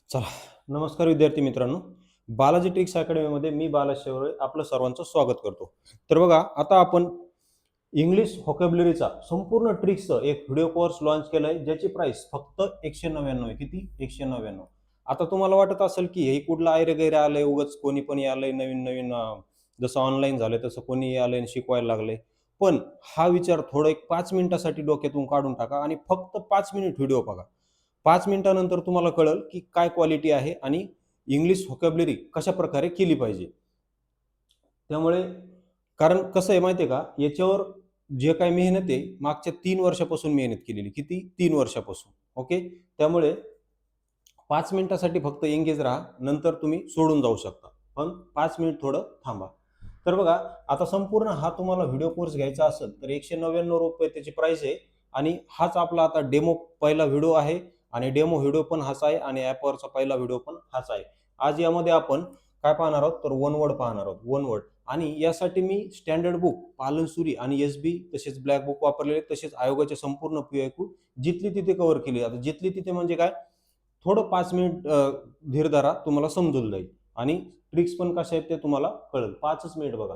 चला, नमस्कार विद्यार्थी मित्रांनो. बालाजी ट्रिक्स अकॅडमीमध्ये मी बालाजी शेवळे आपलं सर्वांचं स्वागत करतो. तर बघा, आता आपण इंग्लिश व्होकॅब्युलरीचा संपूर्ण ट्रिक्सचं एक व्हिडिओ कोर्स लॉन्च केलाय, ज्याची प्राइस फक्त 199 आहे. किती? 199. आता तुम्हाला वाटत असेल की हे कुठलं आयरे-गैरे आलंय, उगाच कोणी पण आलंय नवीन-नवीन जसं ऑनलाईन झालंय तसं कोणी आलंय आणि शिकवायला लागलंय. पण हा विचार थोडं एक 5 मिनिटासाठी डोक्यातून काढून टाका आणि फक्त 5 मिनिट व्हिडिओ बघा. 5 मिनिटानंतर तुम्हाला कळेल की काय क्वालिटी आहे आणि इंग्लिश व्होकॅब्युलरी कशाप्रकारे केली पाहिजे. त्यामुळे कारण कसं आहे माहिती आहे का, याच्यावर जे काही मेहनत आहे, मागच्या 3 वर्षापासून मेहनत केलेली. किती? 3 वर्षापासून. ओके. त्यामुळे 5 मिनिटासाठी फक्त एंगेज राहा. नंतर तुम्ही सोडून जाऊ शकता. पण 5 मिनिट थोडं थांबा. तर बघा, आता संपूर्ण हा तुम्हाला व्हिडिओ कोर्स घ्यायचा असेल तर ₹199 त्याची प्राइस आहे आणि हाच आपला आता डेमो पहिला व्हिडिओ आहे आणि डेमो व्हिडिओ पण हाच आहे आणि ॲपवरचा पहिला व्हिडिओ पण हाच आहे. आज यामध्ये आपण काय पाहणार आहोत तर वन वर्ड पाहणार आहोत. वन वर्ड आणि यासाठी मी स्टँडर्ड बुक, पालनसुरी आणि एस-बी तसेच ब्लॅक बुक वापरलेले, तसेच आयोगाचे संपूर्ण पी-वाय-क्यू जिथली तिथे कव्हर केली. आता जिथली तिथे म्हणजे काय, थोडं 5 मिनिट धीर धरा, तुम्हाला समजून जाईल आणि ट्रिक्स पण कशा आहेत ते तुम्हाला कळेल. 5च मिनिट बघा.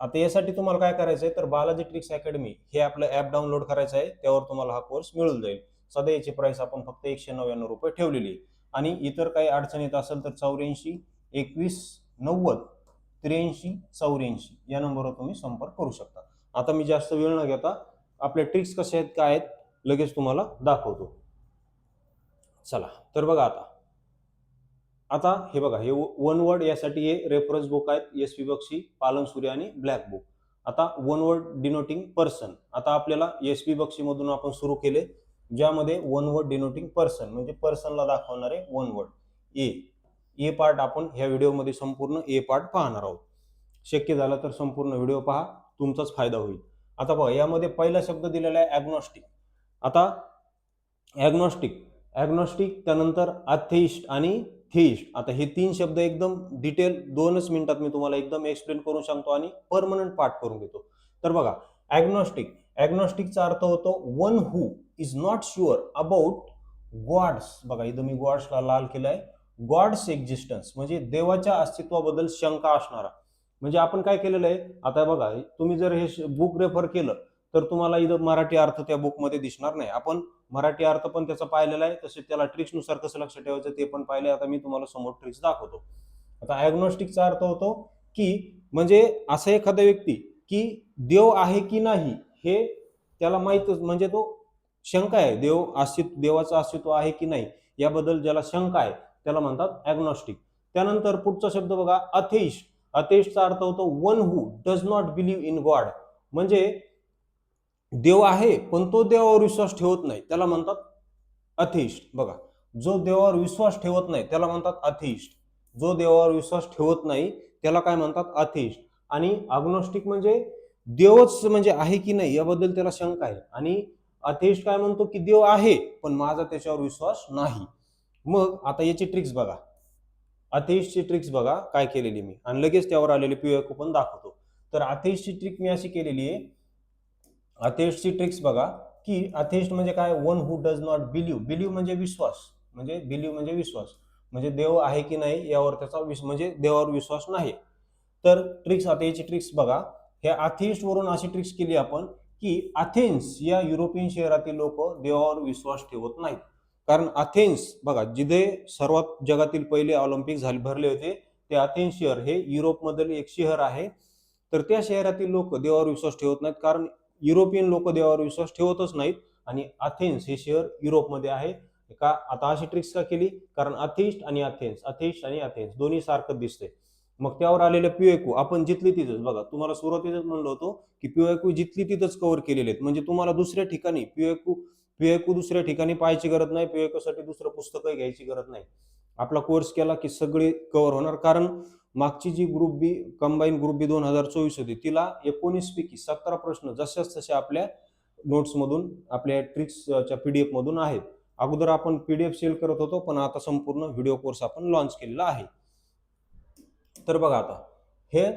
आता यासाठी तुम्हाला काय करायचं आहे तर बालाजी ट्रिक्स अकॅडमी हे आपलं ॲप डाउनलोड करायचं आहे. त्यावर तुम्हाला हा कोर्स मिळून जाईल. सध्या याची प्राइस आपण फक्त ₹199 ठेवलेली आहे आणि इतर काही अडचण येत असेल तर 84 21 90 83 84 या नंबरवर तुम्ही संपर्क करू शकता. आता मी जास्त वेळ न घेता आपल्या ट्रिक्स कशा आहेत, काय आहेत, लगेच तुम्हाला दाखवतो. चला, तर बघा आता हे बघा, हे वन वर्ड यासाठी हे रेफरन्स बुक आहेत. एस-पी बक्षी, पालनसुरी आणि ब्लॅक बुक. आता वन वर्ड डिनोटिंग पर्सन. आता आपल्याला एस-पी बक्षी मधून आपण सुरू केले, ज्यामध्ये वन वर्ड डिनोटिंग पर्सन म्हणजे पर्सनला दाखवणारे वन वर्ड. ए पार्ट आपण ह्या व्हिडिओमध्ये संपूर्ण ए पार्ट पाहणार आहोत. शक्य झालं तर संपूर्ण व्हिडिओ पहा, तुमचाच फायदा होईल. आता बघा, यामध्ये पहिला शब्द दिलेला आहे ॲग्नॉस्टिक. आता ॲग्नॉस्टिक त्यानंतर अथेइस्ट आणि थेइस्ट. आता हे 3 शब्द एकदम डिटेल 2च मिनिटात मी तुम्हाला एकदम एक्सप्लेन करून सांगतो आणि परमनंट पाठ करून घेतो. तर बघा, ॲग्नॉस्टिकचा अर्थ होतो one who is not sure about God's. बघा, इथं मी गॉड्सला लाल केलंय. गॉड्स एक्झिस्टन्स म्हणजे देवाच्या अस्तित्वाबद्दल शंका असणारा. म्हणजे आपण काय केलेलं आहे, आता बघा, तुम्ही जर हे बुक रेफर केलं तर तुम्हाला इथं मराठी अर्थ त्या बुकमध्ये दिसणार नाही. आपण मराठी अर्थ पण त्याचा पाहिलेला आहे, तसेच त्याला ट्रिक्सनुसार कसं लक्षात ठेवायचं ते पण पाहिले. आता मी तुम्हाला समोर ट्रिक्स दाखवतो. आता ॲग्नोस्टिकचा अर्थ होतो की म्हणजे असा एखादा व्यक्ती की देव आहे की नाही हे त्याला माहीतच, म्हणजे तो शंका आहे, देवाचं अस्तित्व आहे की नाही याबद्दल ज्याला शंका आहे त्याला म्हणतात ॲग्नोस्टिक. त्यानंतर पुढचा शब्द बघा, अथेइस्ट. अथेइस्टचा अर्थ होतो one who does not believe in God. म्हणजे देव आहे पण तो देवावर विश्वास ठेवत नाही, त्याला म्हणतात अथेइस्ट. बघा, जो देवावर विश्वास ठेवत नाही त्याला म्हणतात अथेइस्ट. जो देवावर विश्वास ठेवत नाही त्याला काय म्हणतात? अथेइस्ट. आणि अग्नोस्टिक म्हणजे देवच म्हणजे आहे की नाही याबद्दल त्याला शंका आहे आणि अथेइस्ट काय म्हणतो की देव आहे पण माझा त्याच्यावर विश्वास नाही. मग आता याची ट्रिक्स बघा, अथेइस्टची ट्रिक्स बघा काय केलेली मी आणि लगेच त्यावर आलेली पीओक्यू पण दाखवतो. तर अथेइस्टची ट्रिक मी अशी केलेली आहे. अथेइस्टची ट्रिक्स बघा की अथेइस्ट म्हणजे काय, one who does not believe. Believe म्हणजे विश्वास, म्हणजे बिलीव्ह म्हणजे विश्वास, म्हणजे देव आहे की नाही यावर त्याचा म्हणजे देवावर विश्वास नाही. तर ट्रिक्स, आता याची ट्रिक्स बघा. ह्या अथेइस्ट वरून अशी ट्रिक्स केली आपण की अथेन्स या युरोपियन शहरातील लोक देवावर विश्वास ठेवत नाहीत. कारण अथेन्स बघा, जिथे सर्वात जगातील पहिले ऑलिम्पिक भरले होते ते अथेन्स शहर हे युरोपमधील एक शहर आहे. तर त्या शहरातील लोक देवावर विश्वास ठेवत नाहीत, कारण युरोपियन लोक देवावर विश्वास ठेवतच नाहीत आणि अथेन्स हे शहर युरोपमध्ये आहे. का आता अशी ट्रिक्स का केली, कारण अथेइस्ट आणि अथेन्स दोन्ही सारखं दिसतंय. मग त्यावर आलेल्या पीओक्यू आपण जिथली तिथंच बघा, तुम्हाला सुरुवातीलाच म्हणलो होतो की पीओक्यू जिथली तिथंच कव्हर केलेले आहेत. म्हणजे तुम्हाला दुसऱ्या ठिकाणी पीओक्यू दुसऱ्या ठिकाणी पाहायची गरज नाही, पीओक्यू साठी दुसरं पुस्तकही घ्यायची गरज नाही. आपला कोर्स केला की सगळे कव्हर होणार. कारण मागची जी ग्रुप बी कंबाईन ग्रुप बी 2024 होती तिला 19 पैकी 17 प्रश्न जशाच तसे आपल्या नोट्स मधून, आपल्या ट्रिक्सच्या पीडीएफ मधून आहेत. अगोदर आपण पीडीएफ सेल करत होतो, पण आता संपूर्ण व्हिडिओ कोर्स आपण लॉन्च केलेला आहे. तर बघा, आता हे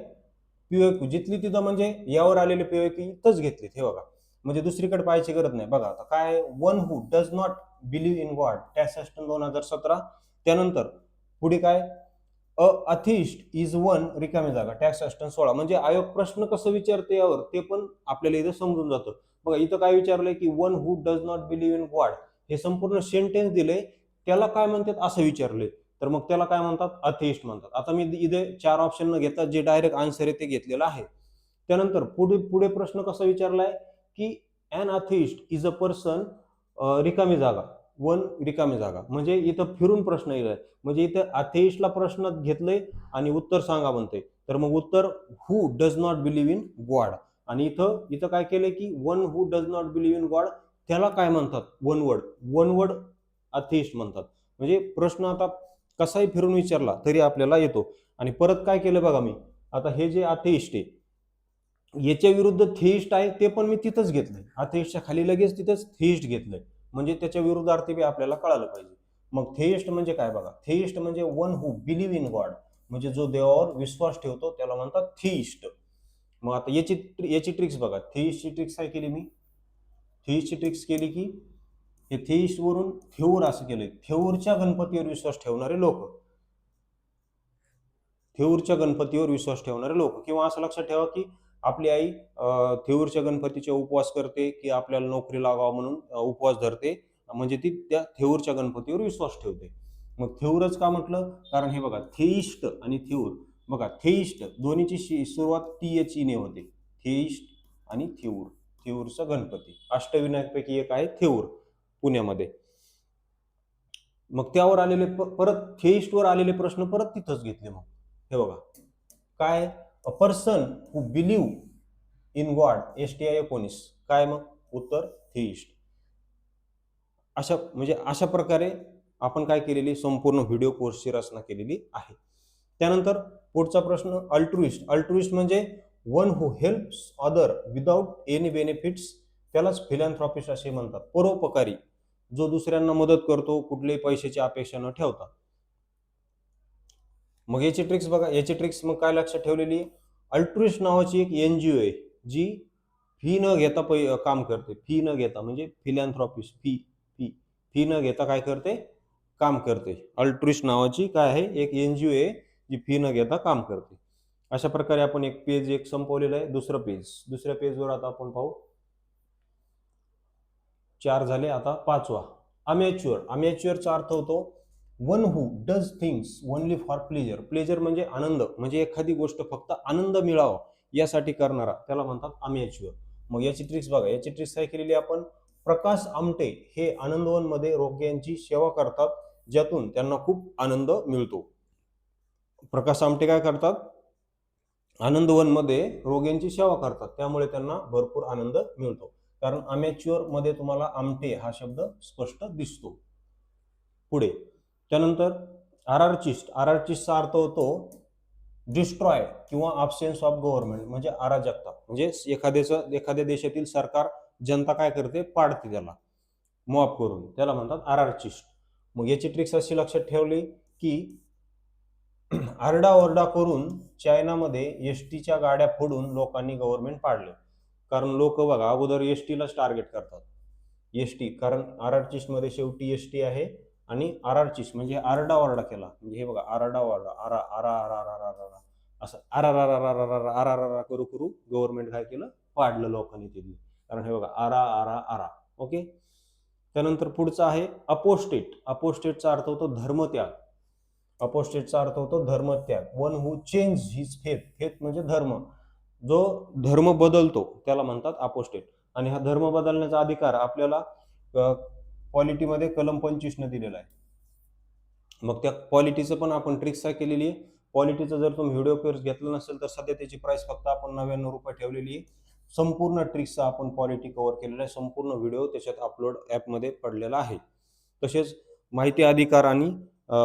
पीओक्यू जिथली तिथं म्हणजे यावर आलेले पीओक्यू इथंच घेतलेत. हे बघा, म्हणजे दुसरीकडे पाहायची गरज नाही. बघा आता काय, one who does not believe in God, tax assistant 2017. त्यानंतर पुढे काय, अ अथिस्ट इज वन, रिकामी जागा, टॅक्स असिस्टंट 16. म्हणजे आयोग प्रश्न कसं विचारते यावर ते पण आपल्याला इथं समजून जातं. बघा इथं काय विचारलंय की one who does not believe in God, हे संपूर्ण सेंटेन्स दिले, त्याला काय म्हणतात असं विचारले, तर मग त्याला काय म्हणतात, अथिस्ट म्हणतात. आता मी इथे 4 ऑप्शन न घेता जे डायरेक्ट आन्सर आहे ते घेतलेलं आहे. त्यानंतर पुढे पुढे प्रश्न कसा विचारलाय की ॲन अथिस्ट इज अ पर्सन, रिकामी जागा, वन रिकामी जागा, म्हणजे इथं फिरून प्रश्न येईल. म्हणजे इथं अथेइस्टला प्रश्न घेतलंय आणि उत्तर सांगा म्हणते, तर मग उत्तर who does not believe in God. आणि इथं इथं काय केलंय की one who does not believe in God, त्याला काय म्हणतात, वन वर्ड, वन वर्ड अथेइस्ट म्हणतात. म्हणजे प्रश्न आता कसाही फिरून विचारला तरी आपल्याला येतो. आणि परत काय केलं बघा मी, आता हे जे अथेइस्ट आहे याच्या विरुद्ध थेइस्ट आहे ते पण मी तिथंच घेतलंय, अथेइस्टच्या खाली लगेच तिथंच थेइस्ट घेतलंय, म्हणजे त्याच्या विरुद्धार्थी बी आपल्याला कळालं पाहिजे. मग थेइस्ट म्हणजे काय बघा, थेइस्ट म्हणजे one who believe in God, म्हणजे जो देवावर विश्वास ठेवतो त्याला म्हणतात थेइस्ट. मग आता याची याची ट्रिक्स बघा, थेइस्टची ट्रिक्स काय केली मी, थेइस्टची ट्रिक्स केली की हे थेइस्ट वरून थेऊर असं केलंय, थेऊरच्या गणपतीवर विश्वास ठेवणारे लोक, थेऊरच्या गणपतीवर विश्वास ठेवणारे लोक. किंवा असं लक्षात ठेवा की आपली आई थेऊरच्या गणपतीचे उपवास करते की आपल्याला नोकरी लागावं म्हणून उपवास धरते, म्हणजे ती त्या थेऊरच्या गणपतीवर विश्वास ठेवते. मग थेऊरच का म्हटलं, कारण हे बघा थेइस्ट आणि थेऊर, बघा थेइस्ट दोन्हीची सुरुवात टी एच ने होते, थेइस्ट आणि थेऊर, थेऊरचा गणपती अष्टविनायकपैकी एक आहे थेऊर पुण्यामध्ये. मग त्यावर आलेले परत थेइस्टवर आलेले प्रश्न परत तिथंच घेतले. मग हे बघा काय, अ person who believe in God, STI 19, काय मग उत्तर थेइस्ट. अशा म्हणजे अशा प्रकारे आपण काय केलेली संपूर्ण व्हिडिओ कोर्सची रचना केलेली आहे. त्यानंतर पुढचा प्रश्न, अल्ट्रुइस्ट, अल्ट्रुइस्ट म्हणजे वन हू helps other without any benefits, त्यालाच फिलॅन्थ्रॉपिस्ट असे म्हणतात, परोपकारी, जो दुसऱ्यांना मदत करतो कुठल्याही पैशाची अपेक्षा न ठेवता. मग याची ट्रिक्स बघा, याची ट्रिक्स मग काय लक्षात ठेवलेली, अल्ट्रुइस्ट नावाची एक NGO आहे जी फी न घेता काम करते, फी न घेता, म्हणजे फिलॅन्थ्रॉपिस्ट, फी फी फी न घेता काय करते, काम करते. अल्ट्रुइस्ट नावाची काय आहे, एक NGO आहे जी फी न घेता काम करते. अशा प्रकारे आपण एक पेज एक संपवलेलं आहे. दुसरं पेज, दुसऱ्या पेजवर आता आपण पाहू, 4 झाले, आता 5वा, अमॅच्युअर. अमॅच्युअरचा अर्थ होतो one who does things only for pleasure, pleasure म्हणजे आनंद, म्हणजे एखादी गोष्ट फक्त आनंद मिळावा यासाठी करणारा, त्याला म्हणतात अमॅच्युअर. मग याची ट्रिक्स बघा, याची ट्रिक्स काय केलेली आपण, प्रकाश आमटे हे आनंदवन मध्ये रोग्यांची सेवा करतात, ज्यातून त्यांना खूप आनंद मिळतो. प्रकाश आमटे काय करतात, आनंदवन मध्ये रोग्यांची सेवा करतात, त्यामुळे त्यांना भरपूर आनंद मिळतो. कारण अमॅच्युअर मध्ये तुम्हाला आमटे हा शब्द स्पष्ट दिसतो. पुढे त्यानंतर आरार्चिस्ट, आरार्चिस्टचा अर्थ होतो डिस्ट्रॉय किंवा अब्सेन्स ऑफ गव्हर्नमेंट, म्हणजे अराजकता, म्हणजे एखाद्या देशातील सरकार जनता काय करते, पाडते त्याला मॉब करून, त्याला म्हणतात आरार्चिस्ट. मग याची ट्रिक्स अशी लक्षात ठेवली की आरडाओरडा करून चायनामध्ये एसटीच्या गाड्या फोडून लोकांनी गव्हर्नमेंट पाडले. कारण लोक बघा अगोदर एसटीलाच टार्गेट करतात, एसटी, कारण आरआरचिस्ट मध्ये शेवटी एसटी आहे, आणि आरआरचिस्ट म्हणजे आरडाओरडा केला, म्हणजे हे बघा आरडाओरडा, आरा आरा आरा आरा आरा असं आरा आरा आरा आरा आरा आरा करू करू गव्हर्नमेंट काय केलं, पाडलं लोकांनी तिथली. कारण हे बघा आरा आरा आरा. ओके. त्यानंतर पुढचा आहे अपोस्टेट. अपोस्टेटचा अर्थ होतो धर्मत्याग, अपोस्टेटचा अर्थ होतो धर्मत्याग. One who change his faith, faith म्हणजे धर्म, जो धर्म बदलतो त्याला म्हणतात अपोस्टेट. आणि हा धर्म बदलण्याचा अधिकार आपल्याला पॉलिटीमध्ये कलम 25 न दिलेला आहे. मग त्या पॉलिटीचं पण आपण ट्रिक्स काय केलेली आहे, पॉलिटीचं जर तुम्ही व्हिडिओ कोर्स घेतला नसेल तर सध्या त्याची प्राइस फक्त आपण 99 रुपये ठेवलेली आहे. संपूर्ण ट्रिक्सचा आपण पॉलिटी कव्हर केलेला आहे, संपूर्ण व्हिडिओ त्याच्यात अपलोड ॲपमध्ये पडलेला आहे. तसेच माहिती अधिकार आणि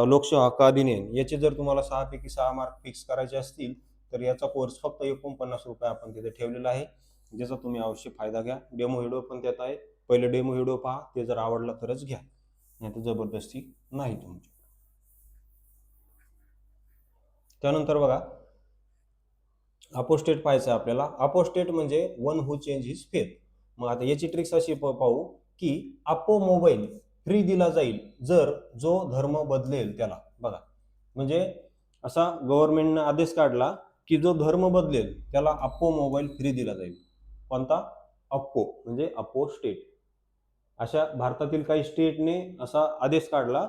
लोकसेवा हक्क अधिनियम याचे जर तुम्हाला 6 पैकी 6 मार्क फिक्स करायचे असतील तर याचा कोर्स फक्त 49 रुपये आपण तिथे ठेवलेला आहे, ज्याचा तुम्ही अवश्य फायदा घ्या. डेमो व्हिडिओ पण देत आहे, पहिले डेमो व्हिडिओ पहा, ते जर आवडला तरच घ्या, नाही तर जबरदस्ती नाही तुमची. त्यानंतर बघा अपोस्टेट पाहायचं आपल्याला. अपोस्टेट म्हणजे one who change his faith, मग आता याची ट्रिक्स अशी पाहू की आप्पो मोबाईल फ्री दिला जाईल जर जो धर्म बदलेल त्याला. बघा, म्हणजे असा गव्हर्नमेंटनं आदेश काढला की जो धर्म बदलेल त्याला आप्पो मोबाईल फ्री दिला जाईल. कोणता? अप्पो, म्हणजे अप्पो स्टेट. अशा भारतातील काही स्टेटने असा आदेश काढला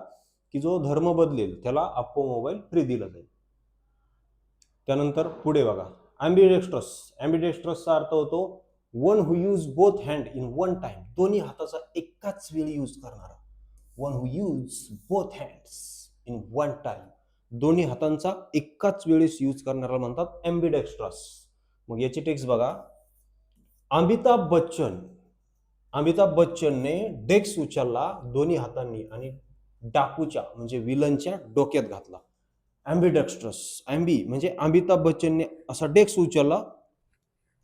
की जो धर्म बदलेल त्याला अप्पो मोबाईल फ्री दिला जाईल. त्यानंतर पुढे बघा, ॲम्बिडेक्स्ट्रस. ॲम्बिडेक्स्ट्रसचा अर्थ होतो one who use both hand in one time. दोन्ही हाताचा एकाच वेळी यूज करणारा. One who use both hands in one time. दोन्ही हातांचा एकाच वेळेस यूज करणारा म्हणतात ॲम्बिडेक्स्ट्रस. मग याची ट्रिक्स बघा. अमिताभ बच्चनने डेस्क उचलला दोन्ही हातांनी आणि डाकूच्या म्हणजे विलनच्या डोक्यात घातला. ॲम्बिडेक्स्ट्रस. ॲम्बी म्हणजे अमिताभ बच्चनने असा डेस्क उचलला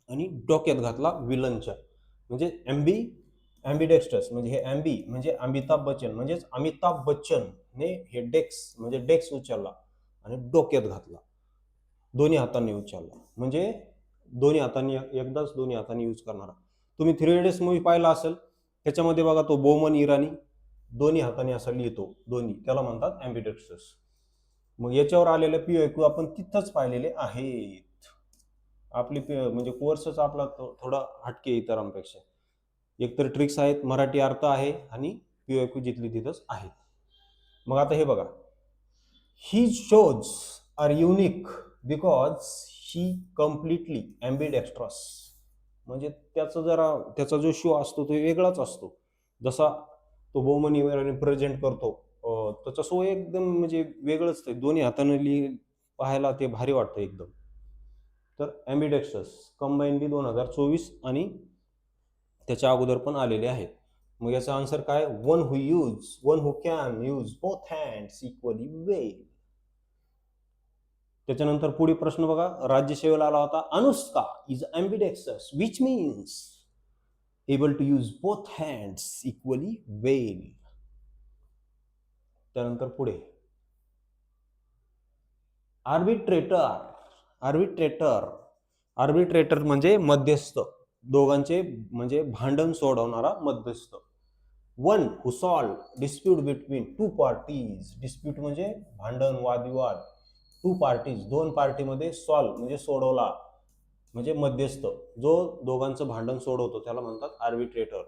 आणि डोक्यात घातला विलनच्या, म्हणजे ॲम्बिडेक्स्ट्रस. म्हणजे हे ॲम्बी म्हणजे अमिताभ बच्चन, म्हणजेच अमिताभ बच्चनने हे डेस्क म्हणजे डेस्क उचलला आणि डोक्यात घातला. दोन्ही हातांनी उचलला, म्हणजे दोन्ही हातांनी, एकदाच दोन्ही हातांनी यूज करणारा. तुम्ही 3 इडियट्स मूवी पाहिला असेल, त्याच्यामध्ये बघा तो बोमन इराणी दोन्ही हातांनी असा लिहितो दोन्ही, त्याला म्हणतात ॲम्बिडेक्स्ट्रस. मग याच्यावर आलेले PYQ आपण तिथंच पाहिलेले आहेत. आपली म्हणजे कोर्सच आपला थोडा हटके इतरांपेक्षा. एकतर ट्रिक्स आहेत, मराठी अर्थ आहे आणि PYQ जिथली तिथंच आहेत. मग आता हे बघा, he shows are unique because he completely ambidextrous. म्हणजे त्याचा जो शो असतो तो वेगळाच असतो. जसा तो बोमन इराणी प्रेझेंट करतो त्याचा शो एकदम म्हणजे वेगळंच. ते दोन्ही हाताने पाहायला ते भारी वाटतं एकदम. तर ॲम्बिडेक्स्ट्रस कंबाईनली 2024 आणि त्याच्या अगोदर पण आलेले आहेत. मग याचा आन्सर काय? One who can use both hands equally well. त्याच्यानंतर पुढे प्रश्न बघा, राज्यसेवेला आला होता. Anushka is ambidextrous which means able to use both hands equally well. त्यानंतर पुढे आर्बिट्रेटर म्हणजे मध्यस्थ, दोघांचे म्हणजे भांडण सोडवणारा मध्यस्थ. One who solve dispute between two parties. Dispute म्हणजे भांडण, वादविवाद. टू पार्टीज दोन पार्टीमध्ये, सॉल्व म्हणजे सोडवला, म्हणजे मध्यस्थ जो दोघांचं भांडण सोडवतो त्याला म्हणतात आर्बिट्रेटर.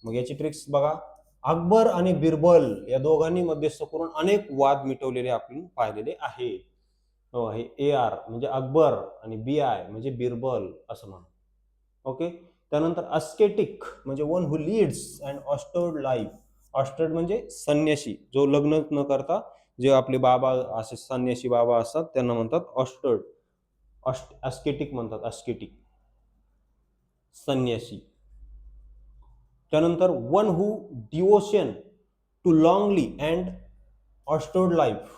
मग याची ट्रिक्स बघा. अकबर आणि बिरबल या दोघांनी मध्यस्थ करून अनेक वाद मिटवलेले आपण पाहिलेले आहे. हे AR म्हणजे अकबर आणि BI म्हणजे बिरबल असं म्हणा. ओके. त्यानंतर अस्केटिक म्हणजे one who leads and austere life. Austere म्हणजे संन्यासी, जो लग्न न करता जे आपले बाबा असे संन्यासी बाबा असतात त्यांना म्हणतात ऑस्टर्ड. अस्केटिक म्हणतात, अस्केटिक संन्यासी. त्यानंतर one who devotion to lonely and austere life.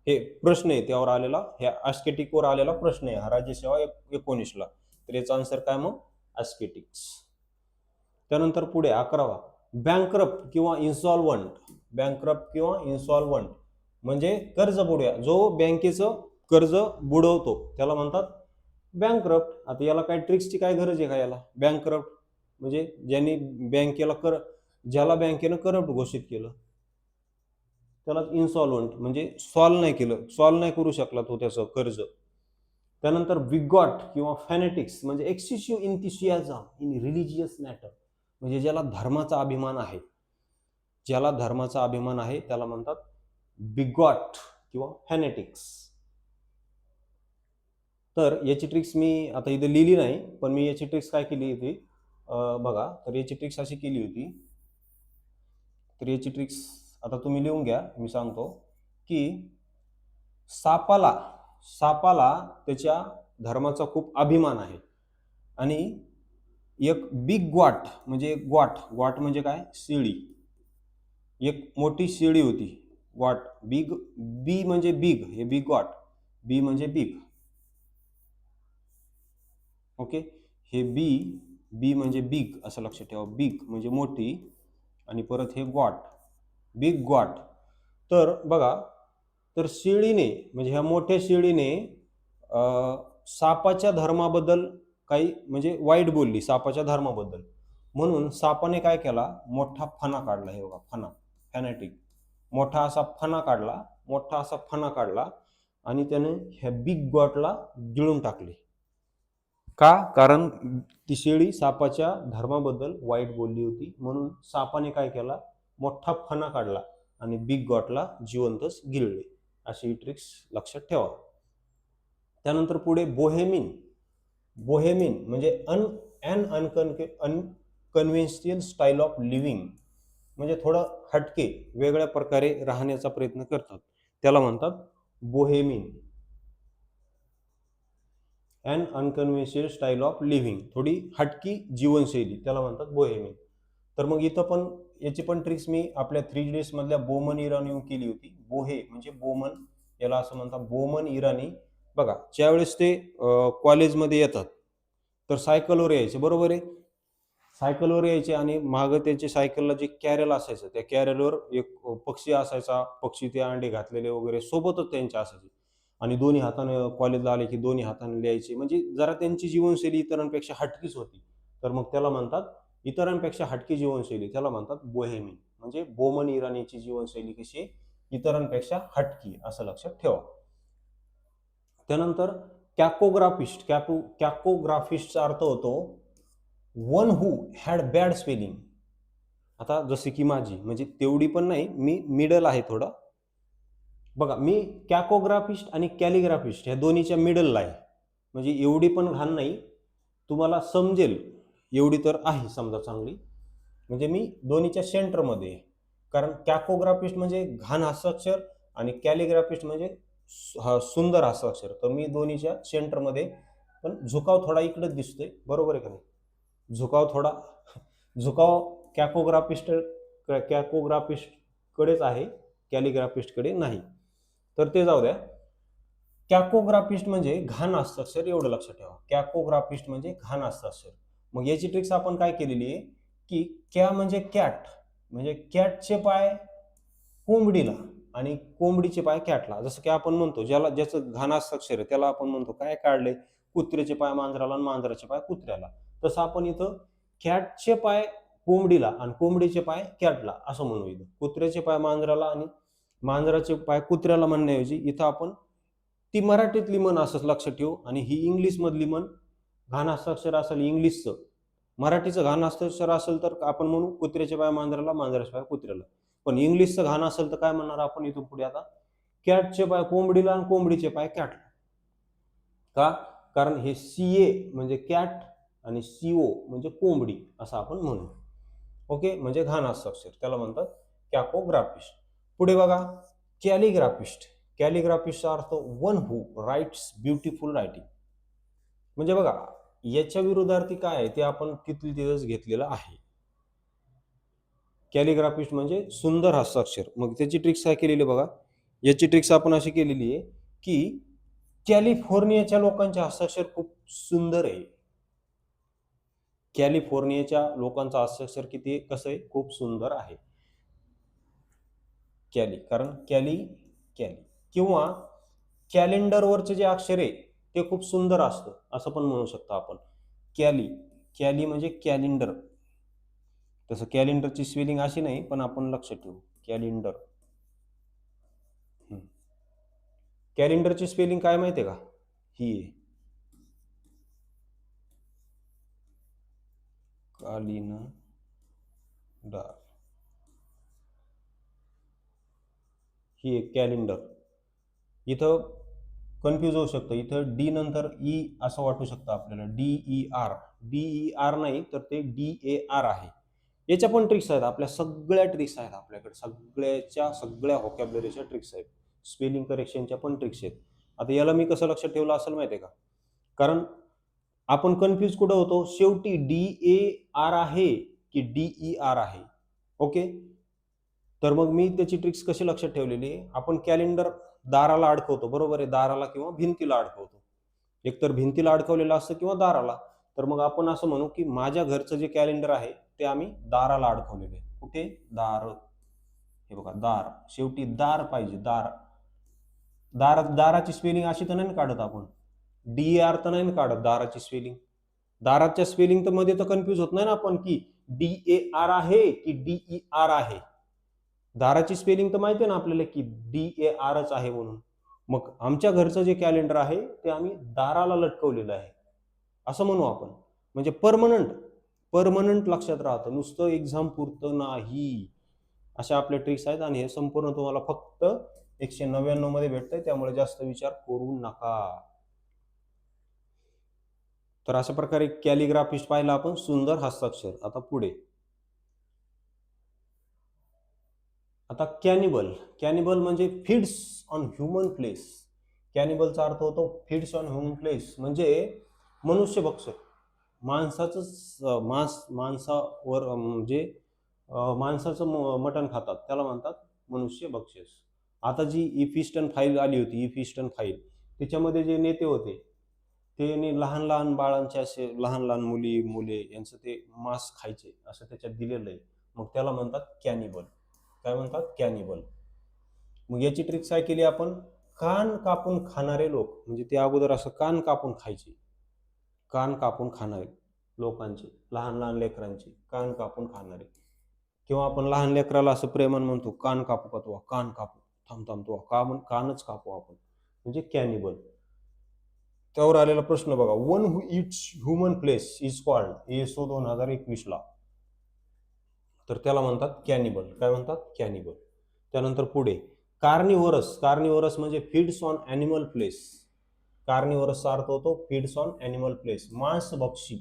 हे प्रश्न आहे त्यावर आलेला, ह्या अस्केटिक वर आलेला प्रश्न आहे हा राज्यसेवा 19ला. तर याचा आन्सर काय मग? अस्केटिक्स. त्यानंतर पुढे 11वा, बँकरप्ट किंवा इन्सॉल्वंट. बँकरप्ट किंवा इन्सॉल्वंट म्हणजे कर्ज बुडव्या, जो बँकेचं कर्ज बुडवतो त्याला म्हणतात बँकरप्ट. आता याला काय ट्रिक्सची काय गरज आहे का याला? बँकरप्ट म्हणजे ज्यांनी ज्याला बँकेनं करप्ट घोषित केलं त्याला इन्सॉल्वंट, म्हणजे सॉल्व नाही करू शकला तो त्याचं कर्ज. त्यानंतर बिगॉट किंवा फॅनेटिक्स म्हणजे एक्सेसिव्ह एन्थुसियाझम इन रिलिजियस मॅटर. म्हणजे ज्याला धर्माचा अभिमान आहे, त्याला म्हणतात बिगॉट किंवा फॅनेटिक्स. तर याची ट्रिक्स मी आता इथे लिहिली नाही, पण मी याची ट्रिक्स काय केली होती बघा. तर याची ट्रिक्स अशी केली होती. तर याची ट्रिक्स आता तुम्ही लिहून घ्या, मी सांगतो की सापाला त्याच्या धर्माचा खूप अभिमान आहे आणि एक बिग ग्वाट म्हणजे ग्वाट म्हणजे काय? शेळी. एक मोठी शेळी होती ग्वाट. बी म्हणजे बिग, हे बिग ग्वाट. बी म्हणजे बिग. ओके. हे बी म्हणजे बिग असं लक्षात ठेवा. बिग म्हणजे मोठी आणि परत हे ग्वाट, बिग ग्वाट. तर बघा, तर शेळीने म्हणजे ह्या मोठ्या शेळीने सापाच्या धर्माबद्दल काही म्हणजे वाईट बोलली सापाच्या धर्माबद्दल. म्हणून सापाने काय केला, मोठा फणा काढला. हे बघा फणा, फॅनेटिक, मोठा असा फणा काढला, मोठा असा फणा काढला आणि त्याने ह्या बिग गॉटला गिळून टाकले. का? कारण ती शेळी सापाच्या धर्माबद्दल वाईट बोलली होती. म्हणून सापाने काय केला, मोठा फणा काढला आणि बिग गॉटला जिवंतच गिळले. अशी ही ट्रिक्स लक्षात ठेवा. त्यानंतर पुढे बोहेमिन. बोहेमिन म्हणजे अनकन्व्हेन्शनल स्टाईल ऑफ लिव्हिंग, म्हणजे थोडं हटके, वेगळ्या प्रकारे राहण्याचा प्रयत्न करतात, त्याला म्हणतात बोहेमिन. अन अनकन्व्हेन्शनल स्टाईल ऑफ लिव्हिंग, थोडी हटकी जीवनशैली, त्याला म्हणतात बोहेमिन. तर मग इथं पण याची पण ट्रिक्स मी आपल्या 3 Idiots मधल्या बोमन इराणी केली होती. बोहे म्हणजे बोमन, याला असं म्हणतात बोमन इराणी. बघा, ज्यावेळेस ते कॉलेजमध्ये येतात तर सायकलवर यायचे, बरोबर आहे. सायकलवर यायचे आणि मागं त्यांच्या सायकलला जे कॅरेल असायचं, त्या कॅरेलवर एक पक्षी असायचा. पक्षी ते अंडे घातलेले वगैरे सोबतच त्यांच्या असायचे आणि दोन्ही हाताने कॉलेजला आले की दोन्ही हाताने लिहायचे. म्हणजे जरा त्यांची जीवनशैली इतरांपेक्षा हटकीच होती. तर मग त्याला म्हणतात, इतरांपेक्षा हटकी जीवनशैली, त्याला म्हणतात बोहेमिन. म्हणजे बोमन इराणीची जीवनशैली कशी आहे, इतरांपेक्षा हटकी, असं लक्षात ठेवा. त्यानंतर कॅकोग्राफिस्ट. कॅकोग्राफिस्टचा अर्थ होतो one who had bad spelling. आता जसे की माझी, म्हणजे तेवढी पण नाही, मी मिडल आहे थोडा. बघा, मी कॅकोग्राफिस्ट आणि कॅलिग्राफिस्ट ह्या दोन्हीच्या मिडलला आहे. म्हणजे एवढी पण घाण नाही, तुम्हाला समजेल एवढी तर आहे समजा चांगली. म्हणजे मी दोन्हीच्या सेंटरमध्ये आहे. कारण कॅकोग्राफिस्ट म्हणजे घाण हस्ताक्षर आणि कॅलिग्राफिस्ट म्हणजे सुंदर हस्ताक्षर. तर मी दोन्हीच्या सेंटरमध्ये, पण झुकाव थोडा इकडेच दिसतोय, बरोबर आहे का नाही. झुकाव कॅकोग्राफिस्टकडेच आहे, कॅलिग्राफिस्टकडे नाही. तर ते जाऊ द्या. कॅकोग्राफिस्ट म्हणजे घाण हस्ताक्षर, एवढं लक्षात ठेवा. कॅकोग्राफिस्ट म्हणजे घाण हस्ताक्षर. मग याची ट्रिक्स आपण काय केलेली आहे की कॅ म्हणजे कॅट, म्हणजे कॅटचे पाय कोंबडीला आणि कोंबडीचे पाय कॅटला. जसं की आपण म्हणतो, ज्याचं घाण हस्ताक्षर आहे त्याला आपण म्हणतो काय काढले, कुत्र्याचे पाय मांजराला आणि मांजराचे पाय कुत्र्याला. तसं आपण इथं कॅटचे पाय कोंबडीला आणि कोंबडीचे पाय कॅटला असं म्हणू. इथं कुत्र्याचे पाय मांजराला आणि मांजराचे पाय कुत्र्याला म्हणण्याऐवजी इथं आपण ती मराठीतली म्हण असं लक्षात ठेवू आणि ही इंग्लिश मधली म्हण. घाण हस्ताक्षर असेल इंग्लिशचं, मराठीचं घाण हस्ताक्षर असेल तर आपण म्हणू कुत्र्याचे पाय मांजराला, मांजराचे पाय कुत्र्याला. पण इंग्लिशचं घाण असेल तर काय म्हणणार आपण इथून पुढे आता, कॅटचे पाय कोंबडीला आणि कोंबडीचे पाय कॅटला. का? कारण हे सीए म्हणजे कॅट आणि सीओ म्हणजे कोंबडी असं आपण म्हणू. ओके, म्हणजे घाण हस्ताक्षर, त्याला म्हणतात कॅकोग्राफिस्ट. पुढे बघा, कॅलिग्राफिस्ट. कॅलिग्राफिस्टचा अर्थ one who writes beautiful writing. म्हणजे बघा, याच्या विरोधार्थी काय आहे ते आपण तिथेच घेतलेलं आहे. कॅलिग्राफिस्ट म्हणजे सुंदर हस्ताक्षर. मग त्याची ट्रिक्स काय केलेली बघा, याची ट्रिक्स आपण अशी केलेली आहे की कॅलिफोर्नियाच्या लोकांचे हस्ताक्षर खूप सुंदर आहे. कॅलिफोर्नियाच्या लोकांचं हस्ताक्षर कसं आहे, खूप सुंदर आहे. कारण कॅली किंवा कॅलेंडरवरचे जे अक्षर आहे ते खूप सुंदर असतं, असं पण म्हणू शकतो आपण. कॅली म्हणजे कॅलेंडर. तसं कॅलेंडरची स्पेलिंग अशी नाही, पण आपण लक्षात ठेवू कॅलेंडर. कॅलेंडरची स्पेलिंग काय माहितीये का, ही आहे कालिंडर, ही एक कॅलेंडर. इथं कन्फ्यूज होऊ शकतं, इथं डी नंतर ई असं वाटू शकतं आपल्याला, डीईआर नाही तर ते DAR आहे. याच्या पण ट्रिक्स आहेत, आपल्या सगळ्या ट्रिक्स आहेत आपल्याकडे, सगळ्या व्होकॅब्युलरीच्या ट्रिक्स आहेत, स्पेलिंग करेक्शनच्या पण ट्रिक्स आहेत. आता याला मी कसं लक्षात ठेवलं असेल माहितीये का, कारण आपण कन्फ्यूज कुठं होतो, शेवटी DAR आहे की DER आहे. ओके, तर मग मी त्याची ट्रिक्स कशी लक्षात ठेवलेली आहे, आपण कॅलेंडर दाराला अडकवतो, बरोबर आहे, दाराला किंवा भिंतीला अडकवतो. एकतर भिंतीला अडकवलेलं असतं किंवा दाराला. तर मग आपण असं म्हणू की माझ्या घरचं जे कॅलेंडर आहे ते आम्ही दाराला अडकवलेलं आहे. कुठे, दार. हे बघा, दार, शेवटी दार पाहिजे, दाराची स्पेलिंग अशी तर नाही काढत आपण, DAR तर नाही काढत दाराची स्पेलिंग. दाराच्या स्पेलिंग तर मध्ये तर कन्फ्यूज होत नाही ना आपण की DAR आहे की DER आहे? दाराची स्पेलिंग तर माहिती आहे ना आपल्याला की DARच आहे म्हणून. मग आमच्या घरचं जे कॅलेंडर आहे ते आम्ही दाराला लटकवलेलं आहे असं म्हणू आपण. म्हणजे परमनंट लक्षात राहतं, नुसतं एक्झाम पुरतं नाही. अशा आपल्या ट्रिक्स आहेत आणि हे संपूर्ण तुम्हाला फक्त 199 मध्ये भेटतंय, त्यामुळे जास्त विचार करू नका. तर अशा प्रकारे कॅलिग्राफिस्ट पाहिला आपण, सुंदर हस्ताक्षर. आता पुढे, आता कॅनिबल म्हणजे फीड्स ऑन ह्युमन फ्लेश. कॅनिबलचा अर्थ होतो फीड्स ऑन ह्युमन फ्लेश, म्हणजे मनुष्यभक्षक, माणसाचं माणसावर म्हणजे माणसाचं मटण खातात, त्याला म्हणतात मनुष्यभक्षक. आता जी इफिस्टन फाईल आली होती, इफिस्टन फाईल, त्याच्यामध्ये जे नेते होते ते लहान लहान बाळांचे, असे लहान लहान मुले यांचं ते मांस खायचे असं त्याच्यात दिलेलं आहे. मग त्याला म्हणतात कॅनिबल. काय म्हणतात? कॅनिबल. मग याची ट्रिक काय केली आपण? कान कापून खाणारे लोक, म्हणजे ते अगोदर असं कान कापून खायचे. कान कापून खाणारे लोकांचे, लहान लहान लेकरांचे कान कापून खाणारे. किंवा आपण लहान लेकराला असं प्रेमान म्हणतो, कान कापू का तुला, कान कापू, थांब तुला कानच कापू आपण, म्हणजे कॅनिबल. त्यावर आलेला प्रश्न बघा, one who eats human flesh is called, ISO 2021 ला. तर त्याला म्हणतात कॅनिबल. काय म्हणतात? कॅनिबल. त्यानंतर पुढे, कार्निवरस म्हणजे फीड्स ऑन ॲनिमल फ्लेश. कार्निवरसचा अर्थ होतो फीड्स ऑन ॲनिमल फ्लेश, मांसभक्षी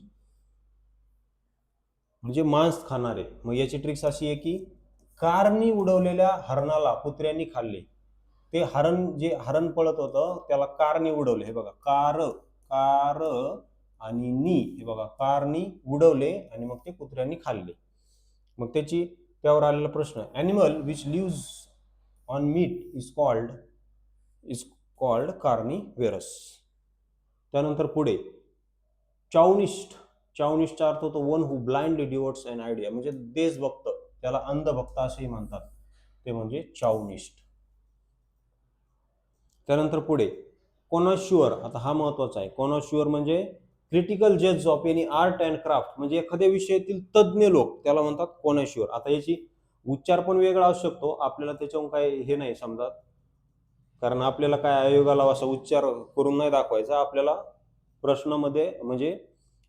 म्हणजे मांस खाणारे. मग याची ट्रिक्स अशी आहे की कारनी उडवलेल्या हरणाला कुत्र्यांनी खाल्ले. ते जे हरण पळत होतं त्याला कारनी उडवले. हे बघा, कार आणि नी, हे बघा, कारनी उडवले आणि मग ते कुत्र्यांनी खाल्ले. मग त्यावर आलेला प्रश्न, animal which lives on meat is called carnivorous. त्यानंतर पुढे, चाउनिस्टचा अर्थ होतो one who blindly devotes an idea, म्हणजे देशभक्त, त्याला अंधभक्त असेही म्हणतात, ते म्हणजे चाउनिस्ट. त्यानंतर पुढे, कॉनॉश्युअर. आता हा महत्वाचा आहे. कॉनॉश्युअर म्हणजे क्रिटिकल जज of any art and craft, म्हणजे एखाद्या विषयातील तज्ज्ञ लोक, त्याला म्हणतात कॉनॉश्युअर. आता याची उच्चार पण वेगळा असू शकतो, आपल्याला त्याच्याहून काय हे नाही समजत, कारण आपल्याला काय आयोगाला असा उच्चार करून नाही दाखवायचा, आपल्याला प्रश्नामध्ये म्हणजे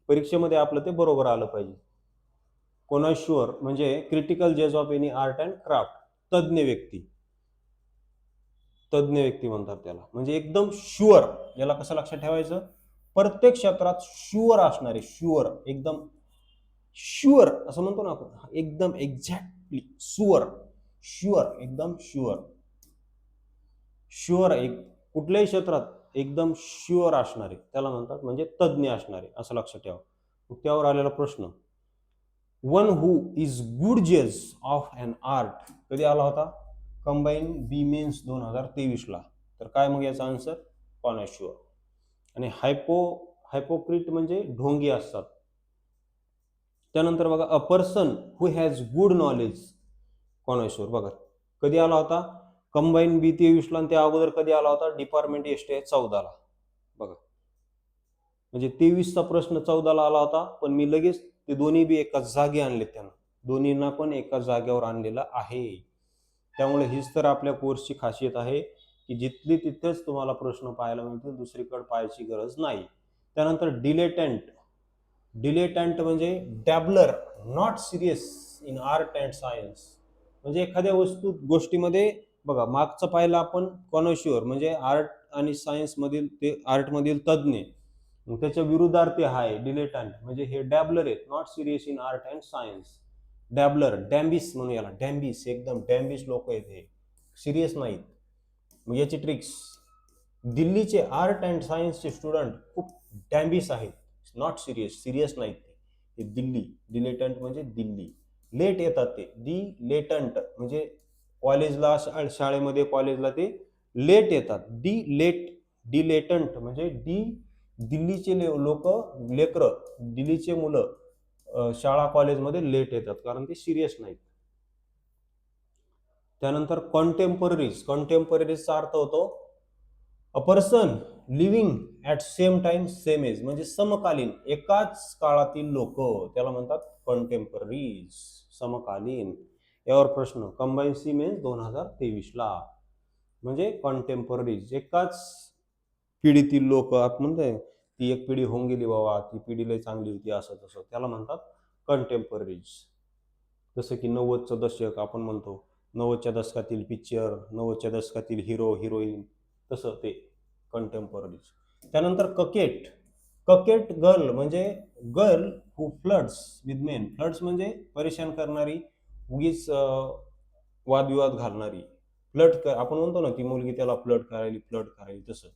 परीक्षेमध्ये आपलं ते बरोबर आलं पाहिजे. कॉनॉश्युअर म्हणजे क्रिटिकल जज of any art and craft, तज्ज्ञ व्यक्ती म्हणतात त्याला. म्हणजे एकदम शुअर, याला कसं लक्षात ठेवायचं, प्रत्येक क्षेत्रात शुअर असणारे, एकदम शुअर असं म्हणतो ना आपण, एकदम एक्झॅक्टली शुअर एकदम शुअर कुठल्याही क्षेत्रात एकदम शुअर असणारे, त्याला म्हणतात म्हणजे तज्ज्ञ असणारे, असं लक्षात ठेवा. त्यावर आलेला प्रश्न, वन हु इज गुड जज ऑफ अन आर्ट, कधी आला होता? कंबाईन बी मेन्स 2023 ला. तर काय मग याचा आन्सर? कॉनॉश्युअर. आणि हायपोक्रिट म्हणजे ढोंगी असतात. त्यानंतर बघा, a person who has good knowledge, connoisseur. बघा कधी आला होता? कंबाईन बी 23 ला. आणि त्या अगोदर कधी आला होता? डिपार्टमेंट STI 14 ला. बघा, म्हणजे 23चा प्रश्न 14 ला आला होता, पण मी लगेच ते दोन्ही बी एकाच जागी आणले, त्यांना दोन्हींना पण एकाच जागेवर आणलेलं आहे. त्यामुळे हीच तर आपल्या कोर्सची खासियत आहे की जिथली तिथेच तुम्हाला प्रश्न पाहायला मिळतील, दुसरीकडे पाहायची गरज नाही. त्यानंतर डिलेटंट म्हणजे dabbler, not serious in art and science, म्हणजे एखाद्या गोष्टीमध्ये बघा, मागचं पाहिलं आपण कॉनॉश्युअर म्हणजे आर्ट आणि सायन्स मधील, ते आर्ट मधील तज्ज्ञ, त्याच्या विरुद्धार्थी आहे डिलेटंट, म्हणजे हे डॅबलर आहेत, not serious in art and science. Dabbler, डॅम्बिस म्हणून याला, डॅम्बिस, एकदम डॅम्बिस लोक आहेत हे, सिरियस नाहीत. मग याची ट्रिक्स, दिल्लीचे आर्ट अँड सायन्सचे स्टुडंट खूप डॅम्बिस आहेत, नॉट सिरियस नाहीत ते दिल्ली. डिलेटंट म्हणजे दिल्ली. लेट येतात ते, डिलेटंट म्हणजे कॉलेजला, शाळेमध्ये कॉलेजला ते लेट येतात. डिलेटंट म्हणजे दिल्लीचे लेकरं, दिल्लीचे मुलं शाळा कॉलेजमध्ये लेट येतात, कारण ते सिरियस नाहीत. त्यानंतर कॉन्टेम्पररीजचा अर्थ होतो a person living at same time same age म्हणजे समकालीन एकाच काळातील लोक त्याला म्हणतात कंटेम्पररीज. समकालीन. यावर प्रश्न कंबाईन सी मेन्स 2023 म्हणजे कंटेम्पररीज एकाच पिढीतील लोक. आपण म्हणतोय ती एक पिढी होऊन गेली बाबा, ती पिढी लय चांगली होती असं तसं, त्याला म्हणतात कंटेम्पररीज. जसं की 90चं दशक आपण म्हणतो, 90च्या दशकातील पिक्चर, 90च्या दशकातील हिरो हिरोईन, तसं ते कंटेम्पररीज. त्यानंतर ककेट. ककेट गर्ल म्हणजे girl who floods with main. Floods म्हणजे परेशान करणारी, उगीच वादविवाद घालणारी. आपण म्हणतो ना ती मुलगी त्याला फ्लड करायली तसं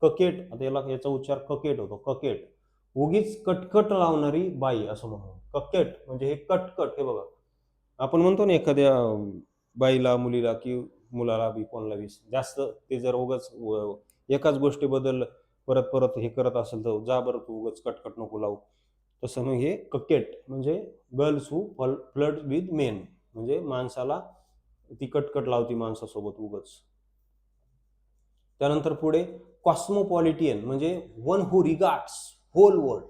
ककेट. आता याचा उच्चार ककेट होतो. ककेट उगीच कटकट लावणारी बाई असं म्हणू. ककेट म्हणजे हे कटकट. हे बघा आपण म्हणतो ना एखाद्या बाईला, मुलीला की मुलाला बी कोणाला बी जास्त ते जर उगाच एकाच गोष्टीबद्दल परत परत हे करत असेल तर जा बरं तू उगाच कटकट नको लावू. तसं मग हे ककेट म्हणजे girls who flood with main म्हणजे माणसाला ती कटकट लावती माणसासोबत उगाच. त्यानंतर पुढे कॉस्मोपॉलिटियन म्हणजे one who regards whole world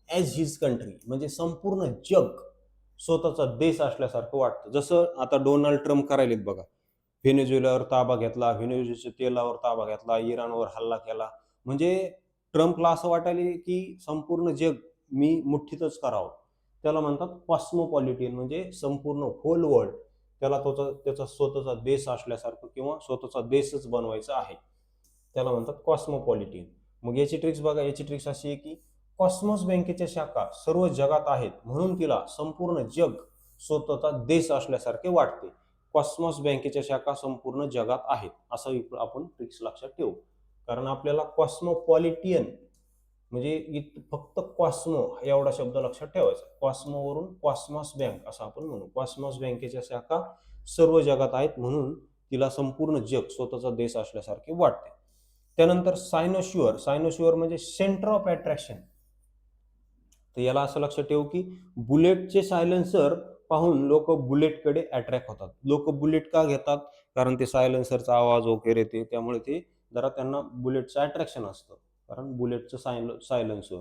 as his country म्हणजे संपूर्ण जग स्वतःचा देश असल्यासारखं वाटतं. जसं आता डोनाल्ड ट्रम्प करायलेत बघा. व्हेनेझुएलावर ताबा घेतला, व्हेनेझुएलाच्या तेलावर ताबा घेतला, इराणवर हल्ला केला. म्हणजे ट्रम्पला असं वाटायले की संपूर्ण जग मी मुठ्ठीतच करावं. त्याला म्हणतात कॉस्मोपॉलिटियन म्हणजे संपूर्ण होल वर्ल्ड त्याला त्याचा स्वतःचा देश असल्यासारखं किंवा स्वतःचा देशच बनवायचा आहे. त्याला म्हणतात कॉस्मोपॉलिटियन. मग याची ट्रिक्स बघा. याची ट्रिक्स अशी आहे की कॉस्मॉस बँकेच्या शाखा सर्व जगात आहेत म्हणून तिला संपूर्ण जग स्वतःचा देश असल्यासारखे वाटते. कॉस्मॉस बँकेच्या शाखा संपूर्ण जगात आहेत असं आपण ट्रिक्स लक्षात ठेवू. कारण आपल्याला कॉस्मोपॉलिटियन म्हणजे फक्त कॉस्मो एवढा शब्द लक्षात ठेवायचा. कॉस्मोवरून कॉस्मॉस बँक असं आपण म्हणू. कॉस्मॉस बँकेच्या शाखा सर्व जगात आहेत म्हणून तिला संपूर्ण जग स्वतःचा देश असल्यासारखे वाटते. त्यानंतर सायनोश्युअर. सायनोश्युअर म्हणजे सेंटर ऑफ अट्रॅक्शन. तर याला असं लक्षात ठेवू की बुलेटचे सायलेन्सर पाहून लोक बुलेटकडे अट्रॅक्ट होतात. लोक बुलेट का घेतात? कारण ते सायलेन्सरचा आवाज वगैरे ते त्यामुळे ते जरा त्यांना बुलेटचं अट्रॅक्शन असतं. कारण बुलेटचं सायलेन्सर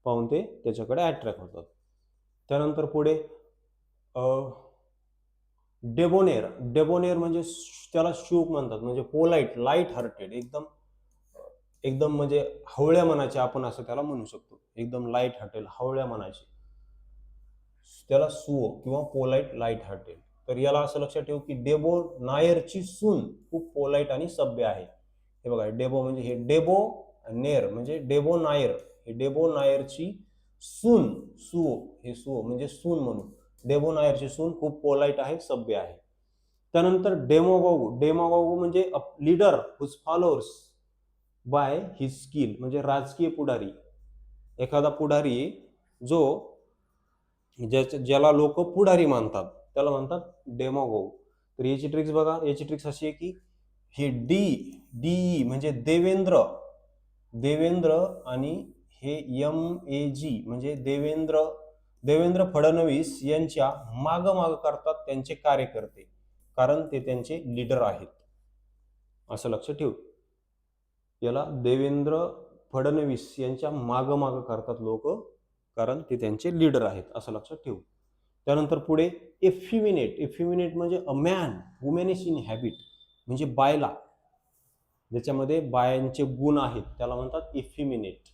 पाहून ते त्याच्याकडे अट्रॅक्ट होतात. त्यानंतर पुढे डेबोनेर. डेबोनेर म्हणजे त्याला शुक म्हणतात म्हणजे पोलाइट, लाईट हार्टेड, एकदम एकदम म्हणजे हवळ्या मनाचे आपण असं त्याला म्हणू शकतो. एकदम लाईट हार्टेड, हवळ्या मनाचे, त्याला सुओ किंवा पोलाइट लाईट हार्टेड. तर याला असं लक्षात ठेवू की डेबो नायरची सून खूप पोलाइट आणि सभ्य आहे. हे बघा डेबो म्हणजे हे डेबो नेर म्हणजे डेबो नायर. हे डेबो नायरची सून सुओ, हे सुओ म्हणजे सून म्हणून. डेबो नायरची सून खूप पोलाइट आहे, सभ्य आहे. त्यानंतर डेमोगॉग. डेमोगॉग म्हणजे leader whose followers by his skill म्हणजे राजकीय पुढारी. एखादा पुढारी जो ज्याला लोक पुढारी मानतात त्याला म्हणतात डेमोगॉग. तर याची ट्रिक्स बघा. याची ट्रिक्स अशी आहे की हे डी म्हणजे देवेंद्र, देवेंद्र आणि हे MAG म्हणजे देवेंद्र फडणवीस यांच्या माग करतात त्यांचे कार्यकर्ते, कारण ते त्यांचे लीडर आहेत असं लक्षात ठेवू. याला देवेंद्र फडणवीस यांच्या माग करतात लोक कारण ते त्यांचे लीडर आहेत असं लक्षात ठेवू. त्यानंतर पुढे एफिमिनेट. एफिमिनेट म्हणजे अ मॅन वुमेनिश इन हॅबिट म्हणजे बायला ज्याच्यामध्ये बायांचे गुण आहेत त्याला म्हणतात इफिमिनेट.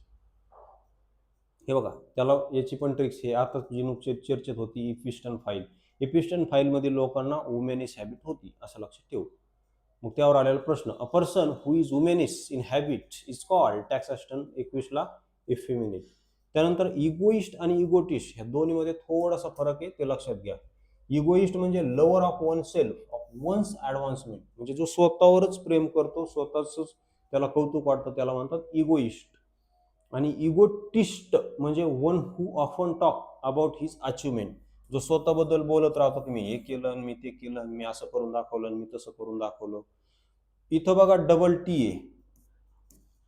हे बघा त्याला याची पण ट्रिक्स हे आता जी नुकतीच चर्चेत होती इपिस्टन फाईल. इपिस्टन फाईल मध्ये लोकांना वुमेनिश हॅबिट होती असं लक्षात ठेवू. मग त्यावर आलेला प्रश्न a person who is womanish in habit is called टॅक्सॅस्टन 21ला इफिमिनेट. त्यानंतर इगोइस्ट आणि इगोटिस्ट ह्या दोन्हीमध्ये थोडासा फरक आहे ते लक्षात घ्या. इगोइस्ट म्हणजे lover of one self, of one's advancement म्हणजे जो स्वतःवरच प्रेम करतो, स्वतःच त्याला कौतुक वाटतं त्याला म्हणतात इगोइस्ट. आणि इगोटिस्ट म्हणजे one who often talk about his achievement जो स्वतःबद्दल बोलत राहतो की मी हे केलं, मी ते केलं, मी असं करून दाखवलं, मी तसं करून दाखवलं. इथं बघा डबल टी आहे.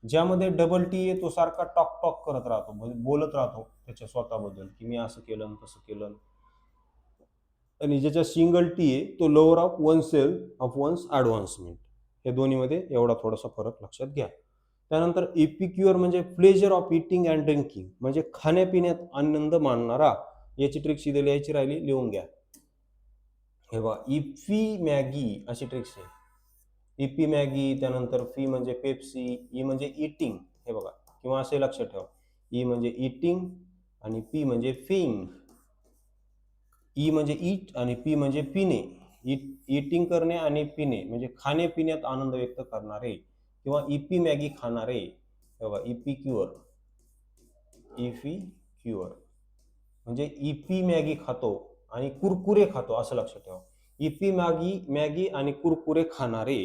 ज्यामध्ये डबल टी आहे तो सारखा टॉक करत राहतो म्हणजे बोलत राहतो त्याच्या स्वतःबद्दल की मी असं केलं तसं केलं. आणि ज्याच्या सिंगल टी आहे तो lover of one self of one's advancement. हे दोन्हीमध्ये एवढा थोडासा फरक लक्षात घ्या. त्यानंतर एपिक्युअर म्हणजे pleasure of eating and drinking, म्हणजे खाण्यापिण्यात आनंद मानणारा. याची ट्रिक्स दिलेली याची राहिली, लिहून घ्या. हे बघा, इफी मॅगी अशी ट्रिक्स आहे. इपी मॅगी, त्यानंतर फी म्हणजे पेप्सी, ई म्हणजे इटिंग, हे बघा, किंवा असे लक्षात ठेवा, ई म्हणजे इटिंग आणि पी म्हणजे फिंग. ई म्हणजे ईट आणि पी म्हणजे पिणे. इटिंग करणे आणि पिणे म्हणजे खाण्यापिण्यात आनंद व्यक्त करणारे किंवा इपी मॅगी खाणारे. बघा, इपी क्युअर, इफी क्युअर म्हणजे इपी मॅगी खातो आणि कुरकुरे खातो, असं लक्षात ठेवा. इपी मॅगी आणि कुरकुरे खाणारे.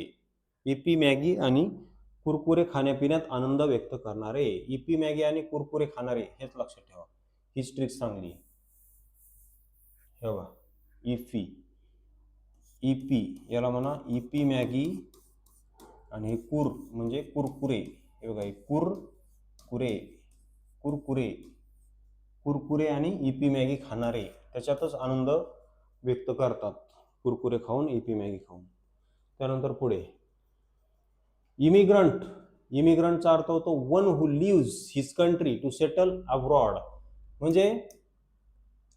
इपी मॅगी आणि कुरकुरे खाण्यापिण्यात आनंद व्यक्त करणारे. इपी मॅगी आणि कुरकुरे खाणारे, हेच लक्षात ठेवा. हीच ट्रिक चांगली आहे. हे बघा, इफी, इपी याला म्हणा इपी मॅगी आणि कुर म्हणजे कुरकुरे. हे बघा, कुरकुरे, कुरकुरे, कुरकुरे आणि इपी मॅगी खाणारे, त्याच्यातच आनंद व्यक्त करतात, कुरकुरे खाऊन, इपी मॅगी खाऊन. त्यानंतर पुढे इमिग्रंट. इमिग्रंटचा अर्थ होतो one who leaves his country to settle abroad, म्हणजे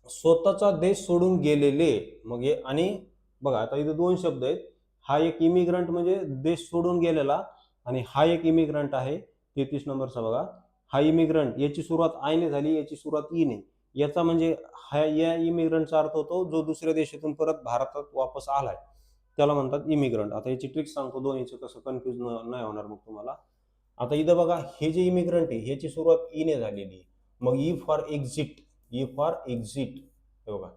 स्वतःचा देश सोडून गेलेले. मग हे, आणि बघा आता इथे दोन शब्द आहेत. हा एक इमिग्रंट म्हणजे देश सोडून गेलेला, आणि हा एक इमिग्रंट आहे 33 नंबरचा. बघा, हा इमिग्रंट, याची सुरुवात आयने झाली, याची सुरुवात ईने. याचा म्हणजे हा, या इमिग्रंटचा अर्थ होतो जो दुसऱ्या देशातून परत भारतात वापस आलाय, त्याला म्हणतात इमिग्रंट. आता याची ट्रिक सांगतो दोन्हीचं, कसं कन्फ्युज नाही होणार मग तुम्हाला. आता इथं बघा, हे जे इमिग्रंट आहे ह्याची सुरुवात ईने झालेली. मग E for exit, E for exit, हे बघा,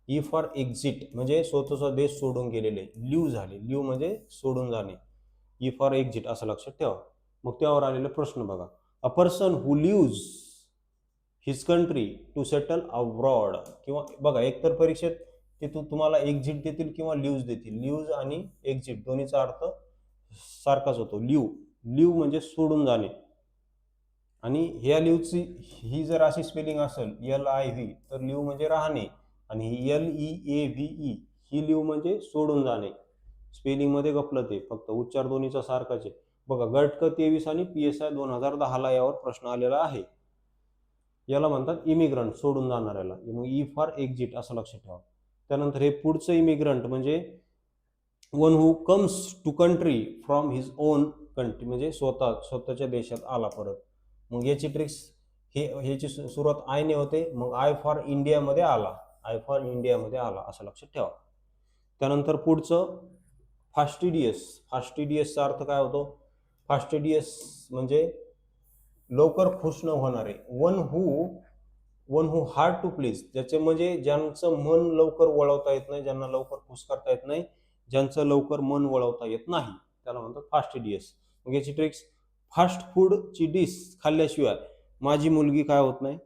ई फॉर एक्झिट म्हणजे स्वतःचा देश सोडून गेलेले. लिव्ह झाले, लिव्ह म्हणजे सोडून जाणे, ई फॉर एक्झिट असं लक्षात ठेवा. मग त्यावर आलेला प्रश्न बघा, a person who leaves his country to settle abroad. किंवा बघा, एकतर परीक्षेत ते तुम्हाला एक्झिट देतील किंवा लिव्ज देतील. लिव्ज आणि एक्झिट दोन्हीचा अर्थ सारखाच होतो. लिव्ह म्हणजे सोडून जाणे, आणि ह्या लिव्हची ही जर अशी स्पेलिंग असेल LIV, तर लिव्ह म्हणजे राहणे, आणि ही LEAVE ही लिव्ह म्हणजे सोडून जाणे. स्पेलिंग मध्ये गफलत आहे, फक्त उच्चार दोन्हीचा सारखाच आहे. बघा, गटक 23 आणि PSI 2010 यावर प्रश्न आलेला आहे. याला म्हणतात इमिग्रंट, सोडून जाणाऱ्याला. मग ई फॉर एक्झिट असं लक्षात ठेवा. त्यानंतर हे पुढचं इमिग्रंट म्हणजे one who comes to country from his own country, म्हणजे स्वतःच्या देशात आला परत. मग याची ट्रिक्स, ह्याची सुरुवात आयने होते, मग आय फॉर इंडियामध्ये आला, आय फॉर इंडियामध्ये आला असं लक्षात ठेवा. त्यानंतर पुढचं फास्टिडियस. फास्टिडियसचा अर्थ काय होतो? फास्टिडियस म्हणजे लवकर खुश न होणारे. One who hard to please, ज्याचे म्हणजे ज्यांचं मन लवकर वळवता येत नाही, ज्यांना लवकर खुश करता येत नाही, ज्यांचं लवकर मन वळवता येत नाही, त्याला म्हणतात फास्टिडियस. मग याची ट्रिक्स, फास्ट फूडची डिश खाल्ल्याशिवाय माझी मुलगी काय होत नाही,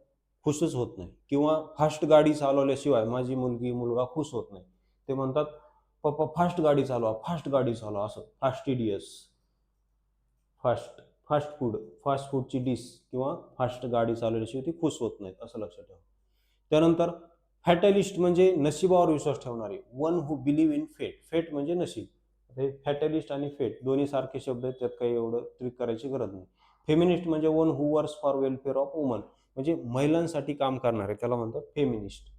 खुशच होत नाही, किंवा फास्ट गाडी चालवल्याशिवाय माझी मुलगा खुश होत नाही. ते म्हणतात पप्पा फास्ट गाडी चालवा, फास्ट गाडी चालवा, असं फास्टिडियस. फास्ट फूडची डिश किंवा फास्ट गाडी चालवल्याशिवाय ती खुश होत नाहीत, असं लक्षात ठेवा. त्यानंतर फॅटलिस्ट म्हणजे नशिबावर विश्वास ठेवणारे. वन हू बिलीव्ह इन फेट. फेट म्हणजे नशीब. हे फॅटलिस्ट आणि फेट दोन्ही सारखे शब्द आहेत, त्यात काही एवढं ट्रिक करायची गरज नाही. फेमिनिस्ट म्हणजे one who works for welfare of woman, म्हणजे महिलांसाठी काम करणारे, त्याला म्हणतात फेमिनिस्ट.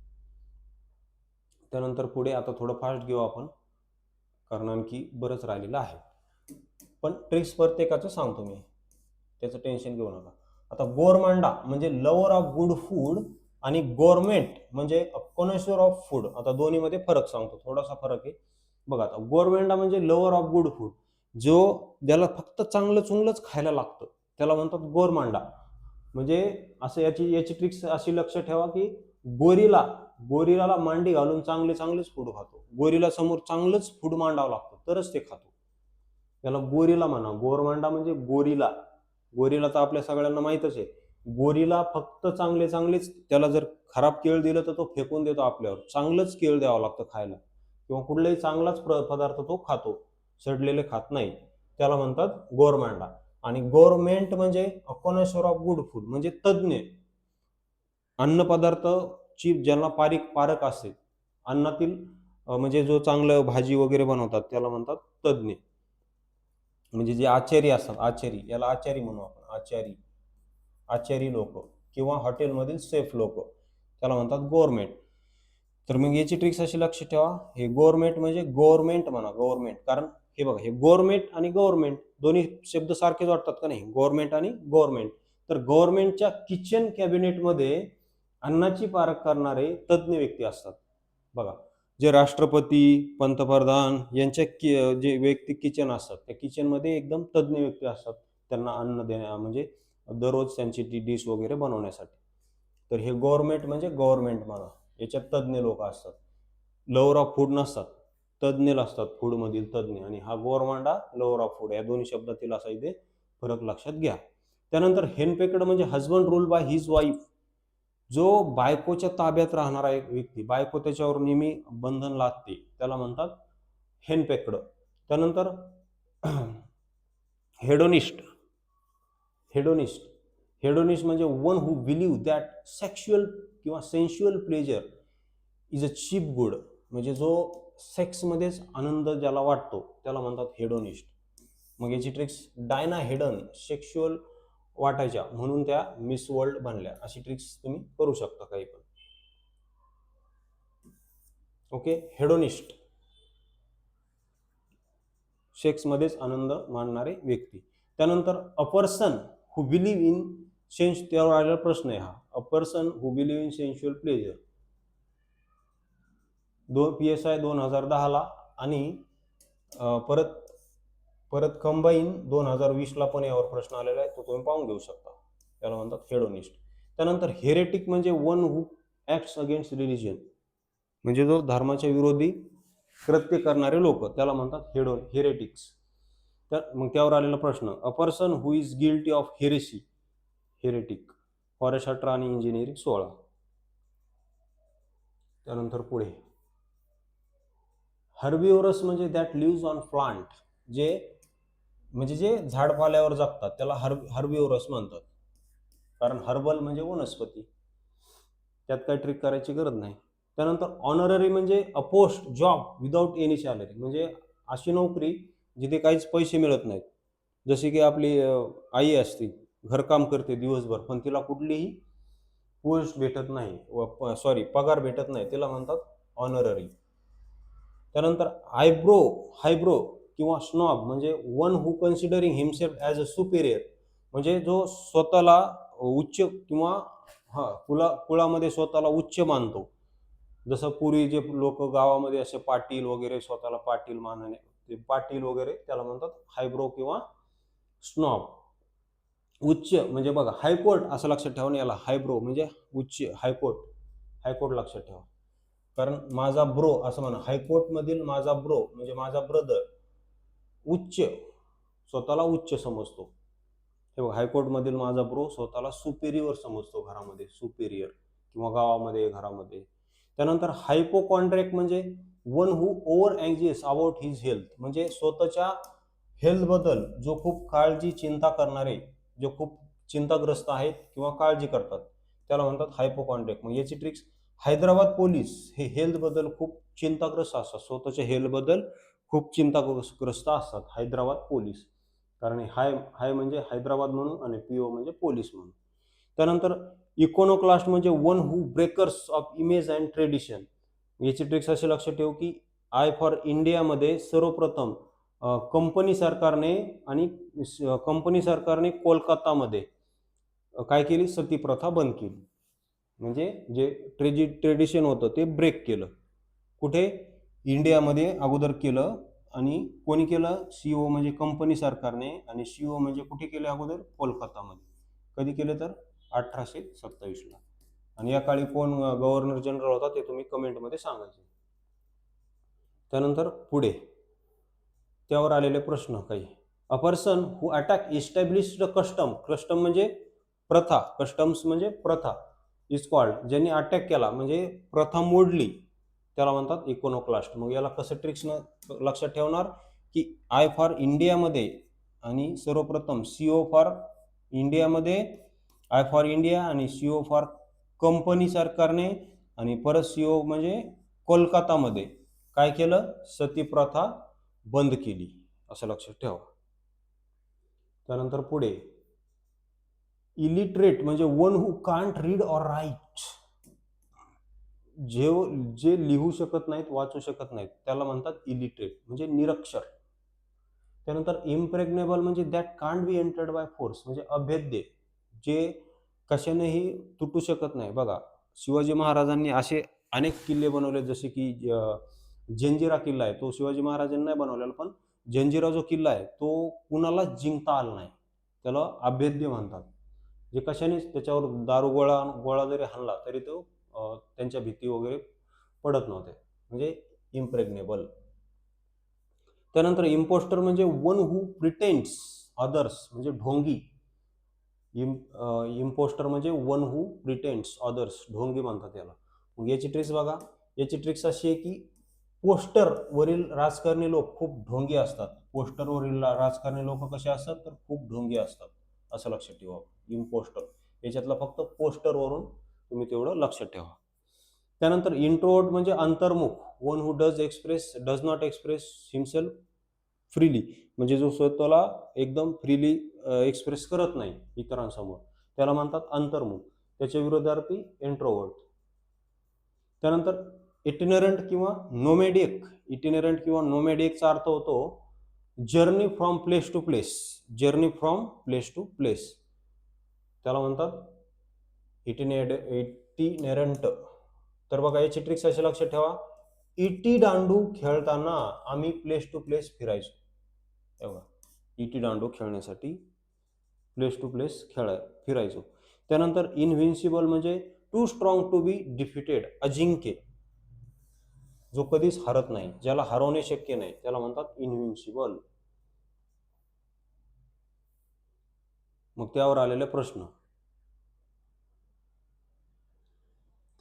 त्यानंतर पुढे आता थोडं फास्ट घेऊ आपण, कारण आणखी बरंच राहिलेलं आहे, पण ट्रिक्स प्रत्येकाचं सांगतो मी, त्याचं टेन्शन घेऊ नका. आता गोरमांडा म्हणजे लवर ऑफ गुड फूड, आणि गव्हर्नमेंट म्हणजे कॉन्शर ऑफ फूड. आता दोन्हीमध्ये फरक सांगतो, थोडासा फरक आहे बघा. आता गव्हर्नमेंट म्हणजे लवर ऑफ गुड फूड, ज्याला फक्त चांगलं चुंगलंच खायला लागतं, त्याला म्हणतात गोरमांडा. म्हणजे असं याची ट्रिक्स अशी लक्ष ठेवा की गोरिलाला मांडी घालून चांगलेच फूड खातो. गोरिला समोर चांगलंच फूड मांडावं लागतं तरच ते खातो, त्याला गोरिला म्हणा. गोरमांडा म्हणजे गोरिला तर आपल्या सगळ्यांना माहितच आहे. गोरिला फक्त चांगलेच, त्याला जर खराब केळ दिलं तर तो फेकून देतो आपल्यावर. चांगलंच केळ द्यावं लागतं खायला, किंवा कुठलाही चांगलाच पदार्थ तो खातो, सडलेले खात नाही, त्याला म्हणतात गोरमांडा. आणि गव्हर्नमेंट म्हणजे कॉन्शर ऑफ गुड फूड, म्हणजे तज्ञ, अन्न पदार्थची ज्यांना पारख असते, अन्नातील म्हणजे जो चांगलं भाजी वगैरे बनवतात, त्याला म्हणतात तज्ञ. म्हणजे जे आचारी असतात, आचारी, याला आचारी म्हणू आपण, आचारी, आचारी लोक किंवा हॉटेलमधील सेफ लोक, त्याला म्हणतात गव्हर्नमेंट. तर मग याची ट्रिक्स अशी लक्षात ठेवा, हे गव्हर्नमेंट म्हणजे गव्हर्नमेंट म्हणा, गव्हर्नमेंट. कारण हे बघा, हे गव्हर्नमेंट आणि गव्हर्नमेंट दोन्ही शब्द सारखेच वाटतात का नाही, गव्हर्नमेंट आणि गव्हर्नमेंट. तर गव्हर्नमेंटच्या किचन कॅबिनेटमध्ये अन्नाची पारख करणारे तज्ज्ञ व्यक्ती असतात. बघा, जे राष्ट्रपती, पंतप्रधान यांच्या जे व्यक्ती किचन असतात, त्या किचनमध्ये एकदम तज्ज्ञ व्यक्ती असतात, त्यांना अन्न देण्या म्हणजे दररोज त्यांची ती डिश वगैरे बनवण्यासाठी. तर हे गव्हर्नमेंट म्हणजे गव्हर्नमेंट म्हणा, याच्यात तज्ज्ञ लोक असतात. लवर ऑफ फूड नसतात, तज्ज्ञ असतात फूडमधील तज्ज्ञ. आणि हा गव्हर्नमेंट, हा लवर ऑफ फूड, या दोन्ही शब्दातील असा इथे फरक लक्षात घ्या. त्यानंतर हेनपेकड म्हणजे husband rule by his wife, जो बायकोच्या ताब्यात राहणारा एक व्यक्ती, बायको त्याच्यावर नेहमी बंधन लादते, त्याला म्हणतात हेनपेकड. त्यानंतर हेडोनिस्ट, हेडोनिस्ट, हेडोनिस्ट म्हणजे one who believe that sexual किंवा sensual pleasure is a chief good, म्हणजे जो सेक्समध्येच आनंद ज्याला वाटतो त्याला म्हणतात हेडोनिस्ट. मग याची ट्रिक्स, डायना हेडन सेक्शुअल वाटायच्या म्हणून त्या मिस वर्ल्ड बनल्या, अशी ट्रिक्स तुम्ही करू शकता काही पण. ओके, हेडोनिस्ट, सेक्समध्येच आनंद मानणारे व्यक्ती. त्यानंतर a person who believe in sense, त्यावर आलेला प्रश्न आहे हा, a person who believe in sensual pleasure, PSI 2010ला, आणि परत परत कंबाईन 2020ला पण यावर प्रश्न आलेला आहे, तो तुम्ही पाहून घेऊ शकता. त्याला म्हणतात हेडोनिस्ट. त्यानंतर हेरेटिक म्हणजे वन हू ऍक्ट्स अगेन्स्ट रिलिजन, म्हणजे जो धर्माच्या विरोधी कृत्य करणारे लोक, त्याला म्हणतात हेरेटिक्स. तर मग त्यावर आलेला प्रश्न, a person who is guilty of heresy, heretic. Forest 18 आणि इंजिनिअरिंग 16. त्यानंतर पुढे, हर्बिवोरस म्हणजे दॅट लिव्हज ऑन प्लांट, जे म्हणजे जे झाडपाल्यावर जगतात त्याला हर्बिवोरस म्हणतात. कारण हर्बल म्हणजे वनस्पती, त्यात काही ट्रिक करायची गरज नाही. त्यानंतर ऑनररी म्हणजे अ post job without any salary, म्हणजे अशी नोकरी जिथे काहीच पैसे मिळत नाहीत. जशी की आपली आई असते, घरकाम करते दिवसभर, पण तिला कुठलीही पोस्ट भेटत नाही, सॉरी पगार भेटत नाही, तिला म्हणतात ऑनररी. त्यानंतर हायब्रो किंवा स्नॉब म्हणजे one who considering himself as a superior, म्हणजे जो स्वतःला उच्च किंवा कुळामध्ये स्वतःला उच्च मानतो. जसं पूर्वी जे लोक गावामध्ये असे पाटील वगैरे स्वतःला पाटील मानणे, ते पाटील वगैरे त्याला म्हणतात हायब्रो किंवा स्नॉब. उच्च म्हणजे बघा, हायकोर्ट असं लक्षात ठेवा ना, याला हायब्रो म्हणजे उच्च, हायकोर्ट, हायकोर्ट लक्षात ठेवा. कारण माझा ब्रो असं म्हणा, हायकोर्ट मधील माझा ब्रो म्हणजे माझा ब्रदर उच्च, स्वतःला उच्च समजतो. हे बघा, हायकोर्ट मधील माझा ब्रो स्वतःला सुपेरियर समजतो घरामध्ये, सुपेरियर किंवा गावामध्ये, घरामध्ये. त्यानंतर हायपोकॉन्ड्रिक म्हणजे one who over anxious about his health, म्हणजे स्वतःच्या हेल्थ बद्दल जो खूप काळजी चिंता करणारे, जो खूप चिंताग्रस्त आहेत किंवा काळजी करतात, त्याला म्हणतात हायपोकॉन्ड्रिक. मग याची ट्रिक्स, हैदराबाद पोलीस हे हेल्थ बद्दल खूप चिंताग्रस्त असतात, स्वतःच्या हेल्थ बद्दल खूप चिंताग्रस्त असतात हैदराबाद पोलीस. कारण हाय हाय म्हणजे हैदराबाद म्हणून आणि PO म्हणजे पोलीस म्हणून. त्यानंतर इकोनोक्लास्ट म्हणजे one who breakers of image and tradition. याची ट्रिक्स अशी लक्षात ठेवू की आय फॉर इंडियामध्ये सर्वप्रथम कंपनी सरकारने कोलकातामध्ये काय केली, सती प्रथा बंद केली. म्हणजे जे ट्रेडिशन होतं ते ब्रेक केलं. कुठे, इंडियामध्ये अगोदर केलं. आणि कोणी केलं, CO म्हणजे कंपनी सरकारने, आणि CO म्हणजे कुठे केले अगोदर, कोलकातामध्ये. कधी केले तर 1827ला. आणि या काळी कोण गव्हर्नर जनरल होता ते तुम्ही कमेंटमध्ये सांगायचे. त्यानंतर पुढे त्यावर आलेले प्रश्न काही, अ पर्सन हू अटॅक इस्टॅब्लिश्ड कस्टम, कस्टम म्हणजे प्रथा, कस्टम्स म्हणजे प्रथा, इज कॉल्ड, ज्यांनी अटॅक केला म्हणजे प्रथा मोडली, त्याला म्हणतात इकोनोक्लास्ट. मग याला कसं ट्रिक्स लक्षात ठेवणार की आय फॉर इंडियामध्ये आणि सर्वप्रथम CO फॉर इंडियामध्ये, आय फॉर इंडिया आणि CO फॉर कंपनी सरकारने, आणि परत CO म्हणजे कोलकातामध्ये काय केलं, सती प्रथा बंद केली, असं लक्षात ठेवा. त्यानंतर पुढे इलिटरेट म्हणजे one who can't read or write, जे लिहू शकत नाहीत, वाचू शकत नाहीत, त्याला म्हणतात इलिटरेट म्हणजे निरक्षर. त्यानंतर इम्प्रेग्नेबल म्हणजे that can't be entered by force म्हणजे अभेद्य, जे कशानेही तुटू शकत नाही. बघा, शिवाजी महाराजांनी असे अनेक किल्ले बनवले, जसे की जंजिरा किल्ला आहे, तो शिवाजी महाराजांनी नाही बनवलेला, पण जंजिरा जो किल्ला आहे तो कुणालाच जिंकता आला नाही, त्याला अभेद्य म्हणतात. जे कशानेच त्याच्यावर गोळा जरी हाणला तरी तो त्यांच्या भीती वगैरे पडत नव्हते, म्हणजे इम्प्रेग्नेबल. त्यानंतर इम्पोस्टर म्हणजे वन हू प्रिटेंड्स अदर्स म्हणजे ढोंगी. इम्पोस्टर म्हणजे वन हू प्रिटेंड्स अदर्स, ढोंगी म्हणतात याला. मग याची ट्रिक्स बघा. याची ट्रिक्स अशी आहे की पोस्टर वरील राजकारणी लोक खूप ढोंगी असतात. पोस्टरवरील राजकारणी लोक कसे असतात तर खूप ढोंगी असतात, असं लक्षात ठेवा. इम्पोस्टर याच्यातला फक्त पोस्टरवरून तुम्ही तेवढं लक्षात ठेवा. त्यानंतर इंट्रोवर्ट म्हणजे अंतर्मुख, one who does not express himself freely म्हणजे जो स्वतःला एकदम फ्रीली एक्सप्रेस करत नाही इतरांसमोर, त्याला म्हणतात अंतर्मुख. त्याच्या विरोधार्थी इंट्रोवर्ट. त्यानंतर इटिनरंट किंवा नोमॅडिक. इटिनरंट किंवा नोमॅडिकचा अर्थ होतो journey from place to place. Journey from place to place त्याला म्हणतात इटिनेरंट. तर बघा, याची ट्रिक्स अशी लक्षात ठेवा. इटी दांडू खेळताना आम्ही प्लेस टू प्लेस फिरायचो. बघा, इटी दांडू खेळण्यासाठी प्लेस टू प्लेस फिरायचो. त्यानंतर इनव्हिन्सिबल म्हणजे too strong to be defeated, अजिंक्य, जो कधीच हरत नाही, ज्याला हरवणे शक्य नाही, त्याला म्हणतात इनव्हिन्सिबल. मग त्यावर आलेले प्रश्न.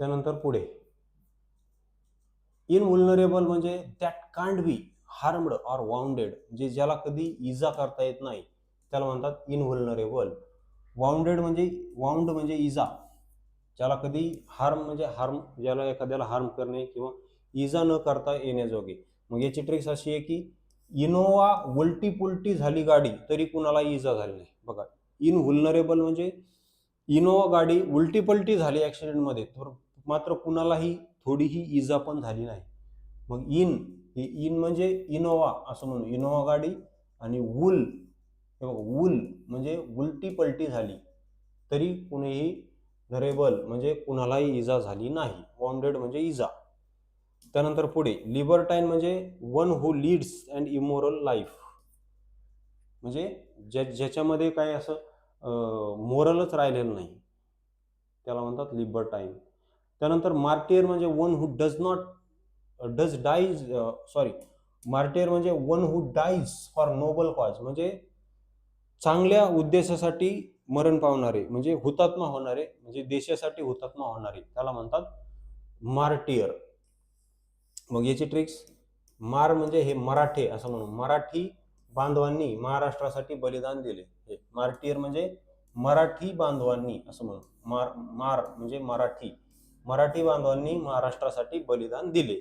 त्यानंतर पुढे इनव्हल्नरेबल म्हणजे that can't be harmed or wounded, म्हणजे ज्याला कधी इजा करता येत नाही, त्याला म्हणतात इनव्हल्नरेबल. वाउंड म्हणजे इजा, ज्याला कधी हार्म ज्याला एखाद्याला हार्म करणे किंवा इजा न करता येण्याजोगे. मग याची ट्रिक्स अशी आहे की इनोवा उलटी पुलटी झाली गाडी तरी कुणाला इजा झाली नाही. बघा, इनव्हल्नरेबल म्हणजे इनोवा गाडी उलटी पलटी झाली ऍक्सिडेंटमध्ये, तर मात्र कुणालाही थोडीही इजा पण झाली नाही. मग इन म्हणजे इनोवा असं म्हणू, इनोवा गाडी. आणि वूल म्हणजे उलटी पलटी झाली तरी कुणीही नरेबल म्हणजे कुणालाही इजा झाली नाही. वॉन्डेड म्हणजे इजा. त्यानंतर पुढे लिबर्टाईन म्हणजे one who leads an immoral life, म्हणजे ज्याच्यामध्ये काय असं मोरलच राहिलेलं नाही, त्याला म्हणतात लिबर्टाईन. त्यानंतर मार्टियर म्हणजे वन हू मार्टियर म्हणजे one who dies for noble cause, म्हणजे चांगल्या उद्देशासाठी मरण पावणारे, म्हणजे हुतात्मा होणारे, म्हणजे देशासाठी हुतात्मा होणारे, त्याला म्हणतात मार्टियर. मग याची ट्रिक्स. मार म्हणजे हे मराठे असं म्हणून, मराठी बांधवांनी महाराष्ट्रासाठी बलिदान दिले. मार्टियर म्हणजे मराठी बांधवांनी असं म्हणून, मार म्हणजे मराठी बांधवांनी महाराष्ट्रासाठी बलिदान दिले,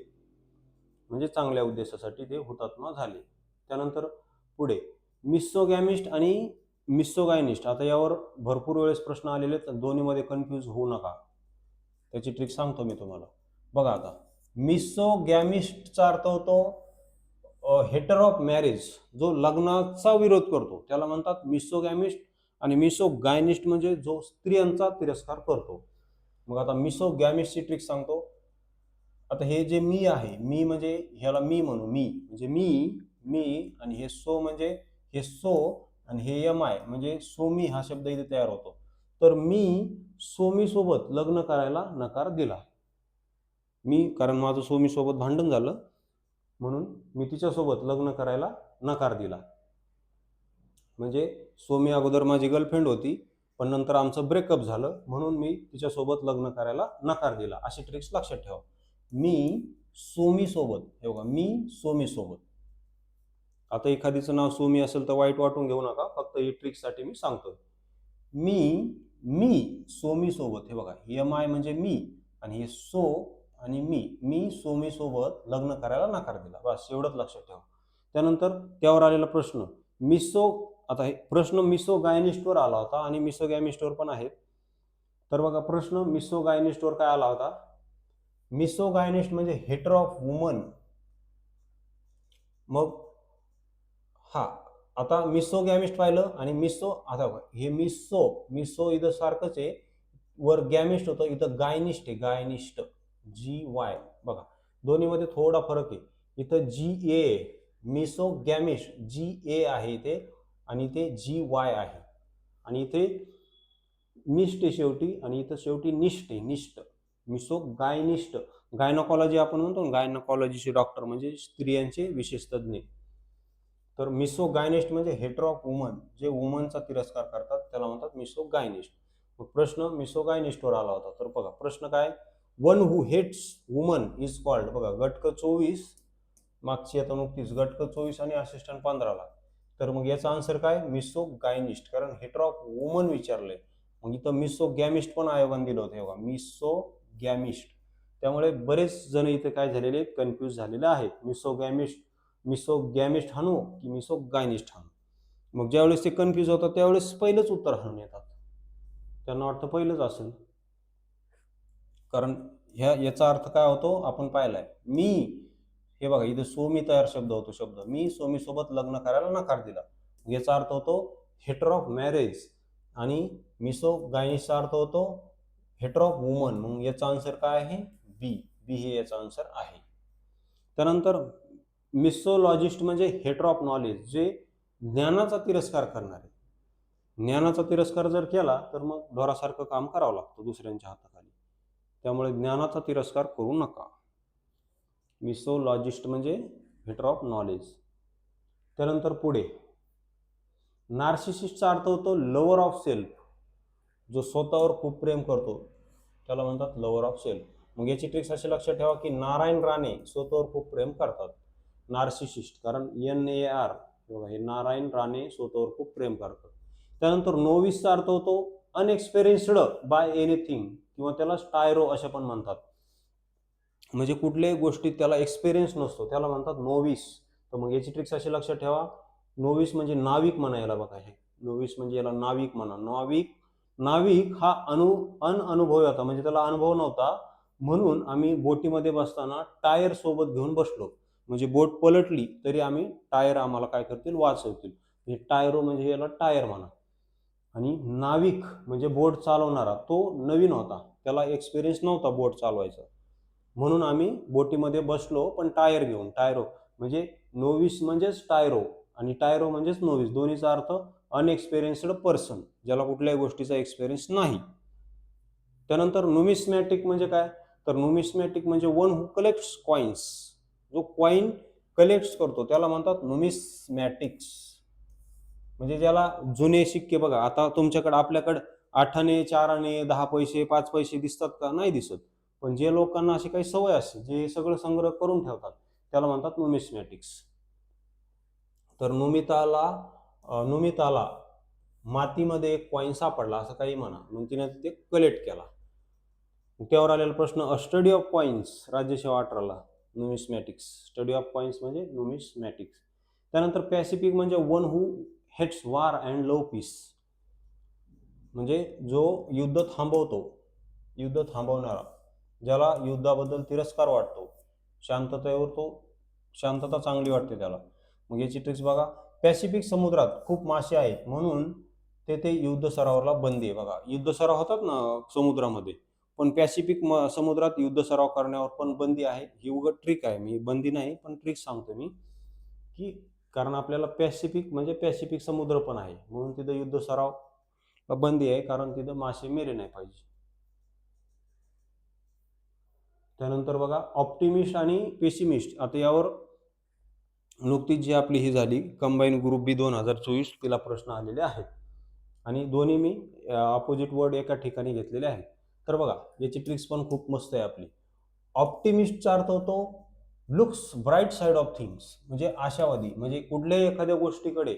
म्हणजे चांगल्या उद्देशासाठी ते हुतात्मा झाले. त्यानंतर पुढे मिसोगॅमिस्ट आणि मिसोगायनिस्ट. आता यावर भरपूर वेळेस प्रश्न आलेले, तर दोन्हीमध्ये कन्फ्यूज होऊ नका, त्याची ट्रिक सांगतो मी तुम्हाला. बघा, आता मिसोगॅमिस्टचा अर्थ होतो हेटर ऑफ मॅरेज, जो लग्नाचा विरोध करतो त्याला म्हणतात मिसोगॅमिस्ट. आणि मिसोगायनिस्ट म्हणजे जो स्त्रियांचा तिरस्कार करतो. मग आता मिसोगॅमिस्टची ट्रिक सांगतो. आता हे जे मी आहे, मी म्हणजे ह्याला मी म्हणू, मी म्हणजे मी आणि हे सो म्हणजे हे सो आणि हे एम आय म्हणजे सोमी हा शब्द इथे तयार होतो. तर मी सोमी सोबत लग्न करायला नकार दिला. कारण माझं सोमी सोबत भांडण झालं, म्हणून मी तिच्यासोबत लग्न करायला नकार दिला. म्हणजे सोमी अगोदर माझी गर्लफ्रेंड होती, पण नंतर आमचं ब्रेकअप झालं, म्हणून मी तिच्यासोबत लग्न करायला नकार दिला. अशी ट्रिक्स लक्षात ठेवा. मी सोमी सोबत, हे बघा, मी सोमी सोबत. आता एखादीचं नाव सोमी असेल तर वाईट वाटून घेऊ नका, फक्त ही ट्रिक्ससाठी मी सांगतोय. मी सोमी सोबत, हे बघा, एम आय म्हणजे मी आणि हे सो आणि मी सोमी सोबत लग्न करायला नकार दिला. बस एवढंच लक्षात ठेवा. त्यानंतर त्यावर आलेला प्रश्न, आता हे प्रश्न मिसोगायनिस्टवर आला होता आणि मिसोगॅमिस्टवर पण आहे. तर बघा प्रश्न मिसोगायनिस्टवर काय आला होता. मिसोगायनिस्ट म्हणजे हेटर ऑफ वुमन. मग हा आता मिसोगॅमिस्ट पाहिलं आणि आता हे मिसो इथं सारखंच आहे, वर गॅमिस्ट होतं, इथं गायनिस्ट आहे, गायनिस्ट GY. बघा दोन्हीमध्ये थोडा फरक आहे. इथं GA मिसोगॅमिस्ट GA आहे इथे आणि इथे GY आहे आणि इथे निष्ठ आहे शेवटी आणि इथं शेवटी निष्ठ आहे, निष्ठ. मिसोगायनिस्ट गायनोकॉलॉजी आपण म्हणतो, गायनोकॉलॉजीचे डॉक्टर म्हणजे स्त्रियांचे विशेष तज्ञ. तर मिसोगायनिस्ट म्हणजे हेटर ऑफ वुमन, जे वुमनचा तिरस्कार करतात त्याला म्हणतात मिसोगायनिस्ट. मग प्रश्न मिसोगायनिस्टवर आला होता. तर बघा प्रश्न काय, one who hates woman is called. बघा गटक 24 मागची आता नुकतीच गटक 24 आणि असिस्टंट 15ला. तर मग याचा आन्सर काय, मिसोगायनिस्ट, कारण हेटर ऑफ वुमन विचारलंय. मग इथं मिसोगॅमिस्ट पण आयोगाने दिलं होतं. बघा मिसोगॅमिस्ट. त्यामुळे बरेच जण इथे काय झालेले कन्फ्यूज झालेले आहेत. मिसोगॅमिस्ट हाणू की मिसोगायनिस्ट हाणू. मग ज्यावेळेस ते कन्फ्यूज होतात त्यावेळेस पहिलंच उत्तर हाणून येतात. त्यांना वाटतं पहिलंच असेल, कारण याचा अर्थ काय होतो आपण पाहिलाय. मी हे बघा इथे सोमी तयार शब्द होतो, शब्द मी सोमी सोबत लग्न करायला नकार दिला. याचा अर्थ होतो हेटर ऑफ मॅरेज आणि मिसोगायनिस्टचा अर्थ होतो हेटर ऑफ वुमन. मग याचा आन्सर काय आहे, बी हे याचा आन्सर आहे. त्यानंतर मिसोलॉजिस्ट म्हणजे हेटर ऑफ नॉलेज, जे ज्ञानाचा तिरस्कार करणारे. ज्ञानाचा तिरस्कार जर केला तर मग ढोरासारखं काम करावं लागतं दुसऱ्यांच्या हाताखाली. त्यामुळे ज्ञानाचा तिरस्कार करू नका. मिसोलॉजिस्ट म्हणजे हेटर ऑफ नॉलेज. त्यानंतर पुढे नार्सिसिस्टचा अर्थ होतो लवर ऑफ सेल्फ, जो स्वतःवर खूप प्रेम करतो त्याला म्हणतात लवर ऑफ सेल्फ. मग याची ट्रिक्स अशी लक्षात ठेवा की नारायण राणे स्वतःवर खूप प्रेम करतात, नार्सिसिस्ट, कारण NAR. बघा हे नारायण राणे स्वतःवर खूप प्रेम करतात. त्यानंतर नोविसचा अर्थ होतो अनएक्सपिरियन्स्ड बाय एनिथिंग, किंवा त्याला टायरो असे पण म्हणतात, म्हणजे कुठल्याही गोष्टीत त्याला एक्सपिरियन्स नसतो त्याला म्हणतात नोविस. तर मग याची ट्रिक्स अशी लक्षात ठेवा, नोविस म्हणजे नाविक म्हणा याला. बघा हे नोविस म्हणजे याला नाविक म्हणा. नाविक हा अनुभवी होता, म्हणजे त्याला अनुभव नव्हता, म्हणून आम्ही बोटीमध्ये बसताना टायर सोबत घेऊन बसलो, म्हणजे बोट पलटली तरी आम्ही टायर आम्हाला काय करतील, वाचवतील. म्हणजे टायरो म्हणजे याला टायर म्हणा. आणि नाविक म्हणजे बोट चालवणारा, तो नवीन होता, त्याला एक्सपिरियन्स नव्हता बोट चालवायचा, म्हणून आम्ही बोटीमध्ये बसलो पण टायर घेऊन. टायरो म्हणजे नोविस म्हणजेच टायरो आणि टायरो म्हणजेच नोविस, दोन्हीचा अर्थ अनएक्सपिरियन्स्ड पर्सन, ज्याला कुठल्याही गोष्टीचा एक्सपिरियन्स नाही. त्यानंतर नुमिस्मॅटिक म्हणजे काय, तर नुमिस्मॅटिक म्हणजे वन हू कलेक्ट्स कॉइन्स, जो कॉइन कलेक्ट करतो त्याला म्हणतात नुमिस्मॅटिक्स. म्हणजे ज्याला जुने सिक्के, बघा आता तुमच्याकडे आपल्याकडे 8 आणे 4 आणे 10 पैसे 5 पैसे दिसतात का, नाही दिसत. पण जे लोकांना अशी काही सवय असते, जे सगळं संग्रह करून ठेवतात, त्याला म्हणतात नुमिस्मॅटिक्स. तर नुमिताला मातीमध्ये एक कॉइन सापडला असं काही म्हणा, मग तिने ते कलेक्ट केला. त्यावर आलेला प्रश्न स्टडी ऑफ कॉइन्स, राज्यसेवा 18ला नुमिस्मॅटिक्स. स्टडी ऑफ कॉइन्स म्हणजे नुमिस्मॅटिक्स. त्यानंतर पॅसिफिक म्हणजे one who hates war and love peace, म्हणजे जो युद्ध थांबवतो, युद्ध थांबवणारा, ज्याला युद्धाबद्दल तिरस्कार वाटतो, शांततेवर तो शांतता चांगली वाटते त्याला. मग याची ट्रिक्स बघा, पॅसिफिक समुद्रात खूप मासे आहेत म्हणून तेथे युद्ध सरावाला बंदी आहे. बघा युद्ध सराव होतात ना समुद्रामध्ये, पण पॅसिफिक समुद्रात युद्ध सराव करण्यावर पण बंदी आहे. ही उघड ट्रिक आहे, मी बंदी नाही पण ट्रिक सांगतो मी, की कारण आपल्याला पॅसिफिक म्हणजे पॅसिफिक समुद्र पण आहे म्हणून तिथं युद्ध सराव बंदी आहे, कारण तिथं मासे मेले नाही पाहिजे. त्यानंतर बघा ऑप्टिमिस्ट आणि पेसिमिस्ट. आता यावर नुकतीच जी आपली ही झाली कंबाईन ग्रुप बी 2024, तिला प्रश्न आलेले आहेत आणि दोन्ही मी अपोजिट वर्ड एका ठिकाणी घेतलेले आहेत. तर बघा याची ट्रिक्स पण खूप मस्त आहे आपली. ऑप्टिमिस्टचा अर्थ होतो looks bright side of things, म्हणजे आशावादी, म्हणजे कुठल्याही एखाद्या गोष्टीकडे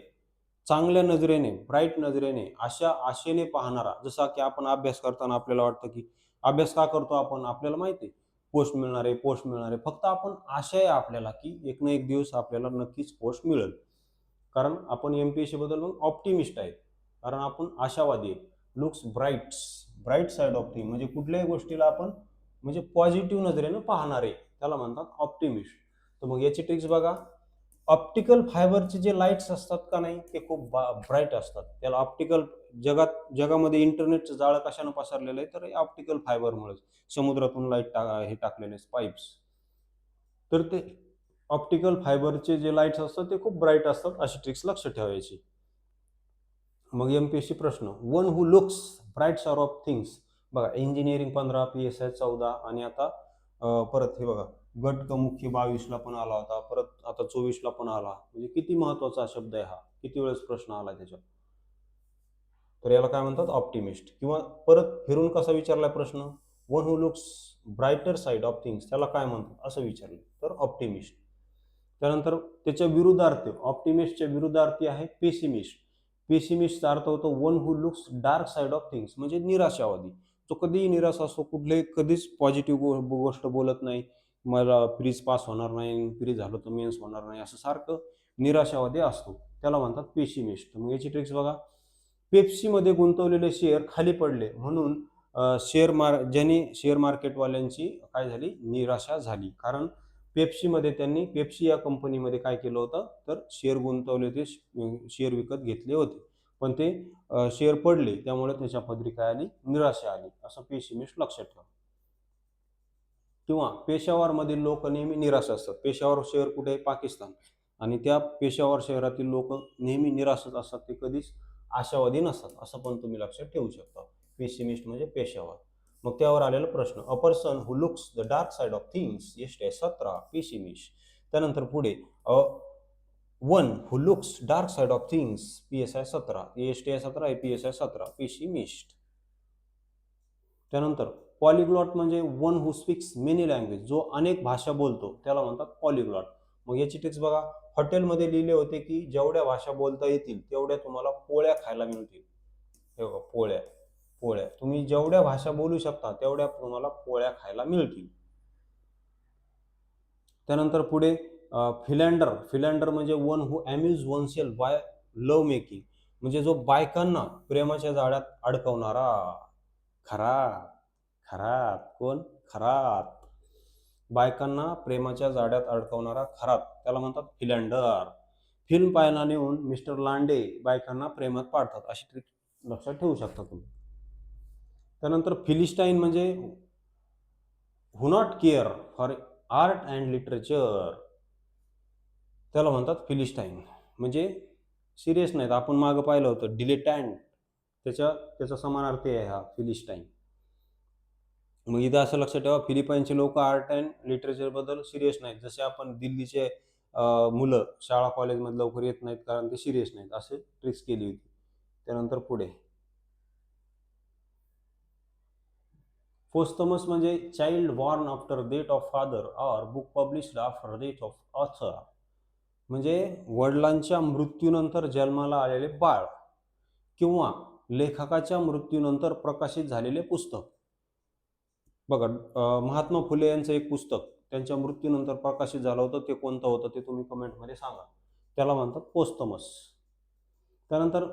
चांगल्या नजरेने, ब्राईट नजरेने, आशेने पाहणारा. जसा की आपण अभ्यास करताना आपल्याला वाटतं की अभ्यास का करतो आपण, आपल्याला माहिती आहे पोस्ट मिळणार आहे, फक्त आपण आशा आहे आपल्याला की एक ना एक दिवस आपल्याला नक्कीच पोस्ट मिळेल, कारण आपण एमपीएससी बद्दल मग ऑप्टिमिस्ट आहे, कारण आपण आशावादी आहे. Looks bright side of thing म्हणजे कुठल्याही गोष्टीला आपण म्हणजे पॉझिटिव्ह नजरेनं पाहणारे, त्याला म्हणतात ऑप्टिमिस्ट. तर मग याची ट्रिक्स बघा. ऑप्टिकल फायबरचे जे लाईट्स असतात का नाही ते खूप ब्राईट असतात. त्याला ऑप्टिकल जगामध्ये इंटरनेटचं जाळं कशानं पसरलेलं आहे, तर ऑप्टिकल फायबरमुळे समुद्रातून लाईट हे टाकलेले पाईप्स. तर ते ऑप्टिकल फायबरचे जे लाईट्स असतात ते खूप ब्राईट असतात, अशी ट्रिक्स लक्ष ठेवायची. मग एमपीएससी प्रश्न, one who looks bright side of things. बघा इंजिनिअरिंग 15, PSI 14 आणि आता परत हे बघा गट क मुख्य 22ला पण आला होता, परत आता 24ला पण आला. म्हणजे किती महत्वाचा शब्द आहे हा, किती वेळेस प्रश्न आला त्याच्यात. तर याला काय म्हणतात ऑप्टिमिस्ट. किंवा परत फिरून कसा विचारलाय प्रश्न, one who looks brighter side of things, त्याला काय म्हणतात असं विचारलं तर ऑप्टिमिस्ट. त्यानंतर त्याच्या विरुद्धार्थी, ऑप्टिमिस्टच्या विरुद्धार्थी आहे पेसिमिस्ट. पेसिमिस्टचा अर्थ होतो one who looks dark side of things, म्हणजे निराशावादी. तो कधीही निराश असतो, कुठलेही कधीच पॉझिटिव्ह गोष्ट बोलत नाही. मला प्रीज पास होणार नाही, प्रीज झालं तर मेन्स होणार नाही, असं सारखं निराशावादी असतो, त्याला म्हणतात पेसिमिस्ट. मग याची ट्रिक्स बघा. पेप्सीमध्ये गुंतवलेले शेअर खाली पडले म्हणून ज्यांनी शेअर मार्केटवाल्यांची काय झाली, निराशा झाली. कारण पेप्सीमध्ये त्यांनी पेप्सी या कंपनीमध्ये काय केलं होतं, तर शेअर गुंतवले होते, शेअर विकत घेतले होते, पण ते शेअर पडले, त्यामुळे त्याच्या पदरी काय आली, निराशा आली, असं पेसिमिस्ट लक्षात ठेवा. किंवा पेशावरमधील लोक नेहमी निराश असतात. पेशावर शहर कुठे आहे, पाकिस्तान, आणि त्या पेशावर शहरातील लोक नेहमी निराशच असतात, ते कधीच आशावादी नसतात, असं पण तुम्ही लक्षात ठेवू शकता. पेसिमिस्ट म्हणजे पेशावर. मग त्यावर आलेला प्रश्न, a person who looks the dark side of things, STI 17 pessimist. त्यानंतर पुढे one who looks dark side of things, PSI 17, STI 17 PSI 17 pessimist. त्यानंतर पॉलिग्लॉट म्हणजे वन हु स्पीक्स मेनी लँग्वेज, जो अनेक भाषा बोलतो त्याला म्हणतात पॉलिग्लॉट. मग याची ट्रिक्स बघा. हॉटेलमध्ये लिहिले होते की जेवढ्या भाषा बोलता येतील तेवढ्या तुम्हाला पोळ्या खायला मिळतील. हे बघा, पोळ्या पोळ्या तुम्ही जेवढ्या भाषा बोलू शकता तेवढ्या तुम्हाला पोळ्या खायला मिळतील. त्यानंतर पुढे फिलँडर म्हणजे one who amuse oneself by love making, म्हणजे जो बायकांना प्रेमाच्या जाळ्यात अडकवणारा. खरात खरात कोण, खरात, बायकांना प्रेमाच्या जाळ्यात अडकवणारा खरात, त्याला म्हणतात फिलँडर. फिल्म पाहायला नेऊन मिस्टर लांडे बायकांना प्रेमात पाडतात, अशी ट्रिक लक्षात ठेवू शकता तुम्ही. त्यानंतर फिलिस्टाईन म्हणजे who not care for art and literature, त्याला म्हणतात फिलिस्टाईन. म्हणजे सिरियस नाहीत. आपण मागं पाहिलं होतं डिलेटँट, त्याचा समानार्थी आहे हा फिलिस्टाईन. मग इथं असं लक्षात ठेवा, फिलिपाईनचे लोक आर्ट अँड लिटरेचर बद्दल सिरियस नाहीत. जसे आपण दिल्लीचे मुलं शाळा कॉलेजमध्ये लवकर येत नाहीत कारण ते सिरियस नाहीत, असे ट्रिक्स केली होती. त्यानंतर पुढे पोस्थमस म्हणजे child born after death of father or book published after death of author, म्हणजे वडिलांच्या मृत्यूनंतर जन्माला आलेले बाळ किंवा लेखकाच्या मृत्यूनंतर प्रकाशित झालेले पुस्तक. बघा महात्मा फुले यांचं एक पुस्तक त्यांच्या मृत्यूनंतर प्रकाशित झालं होतं, ते कोणतं होतं ते तुम्ही कमेंटमध्ये सांगा, त्याला म्हणतात पोस्थमस. त्यानंतर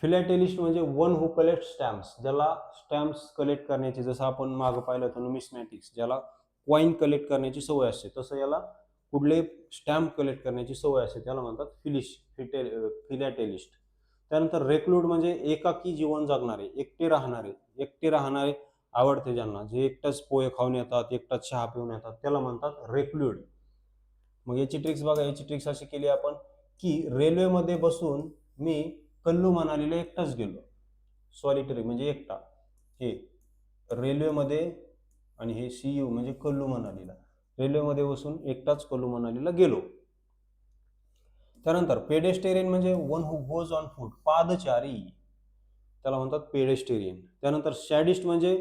फिलॅटेलिस्ट म्हणजे वन हु कलेक्ट स्टॅम्प्स, ज्याला स्टॅम्प्स कलेक्ट करण्याची, जसं आपण मागं पाहिलं होतं नुमिस्मॅटिक्स, ज्याला कॉईन कलेक्ट करण्याची सवय असते, तसं याला कुठले स्टॅम्प कलेक्ट करण्याची सवय असते, त्याला म्हणतात फिलॅटेलिस्ट. त्यानंतर रेक्लूड म्हणजे एकाकी जीवन जगणारे, एकटे राहणारे आवडते ज्यांना, जे एकटाच पोहे खाऊन येतात, एकटाच चहा पिऊन येतात, त्याला म्हणतात रेक्लूड. मग याची ट्रिक्स बघा. याची ट्रिक्स अशी केली आपण की रेल्वेमध्ये बसून मी कल्लू मनालीला एकटाच गेलो, सॉलिटरी म्हणजे एकटा, हे रेल्वेमध्ये, आणि हे CU म्हणजे कल्लू मनालीला, रेल्वेमध्ये बसून एकटाच कल्लू मनालीला गेलो. त्यानंतर पेडेस्टेरियन म्हणजे one who goes on foot, पादचारी, त्याला म्हणतात पेडेस्टेरियन. त्यानंतर सॅडिस्ट म्हणजे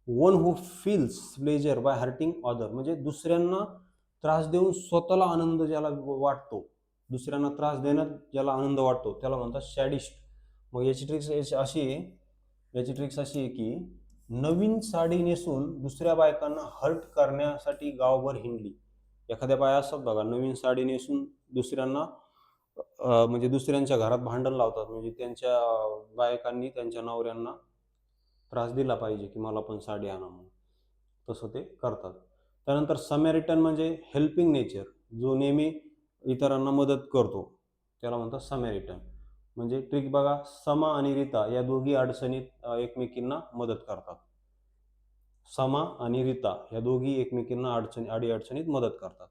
one who feels pleasure by hurting other, म्हणजे दुसऱ्यांना त्रास देऊन स्वतःला आनंद ज्याला वाटतो, दुसऱ्यांना त्रास देण्यात ज्याला आनंद वाटतो, त्याला म्हणतात सॅडिस्ट. मग याची ट्रिक्स अशी आहे की नवीन साडी नेसून दुसऱ्या बायकांना हर्ट करण्यासाठी गावभर हिंडली. एखाद्या बाया असतात बघा, नवीन साडी नेसून दुसऱ्यांना म्हणजे दुसऱ्यांच्या घरात भांडण लावतात, म्हणजे त्यांच्या बायकांनी त्यांच्या नवऱ्यांना त्रास दिला पाहिजे की मला पण साडी आणा म्हणून, तसं ते करतात. त्यानंतर समॅरिटन म्हणजे हेल्पिंग नेचर, जो नेहमी इतरांना मदत करतो, त्याला म्हणतात समॅरिटन. म्हणजे ट्रिक बघा, समा आणि रीता या दोघी अडचणीत एकमेकींना मदत करतात. समा आणि रीता या दोघी एकमेकींना अडीअडचणीत मदत करतात.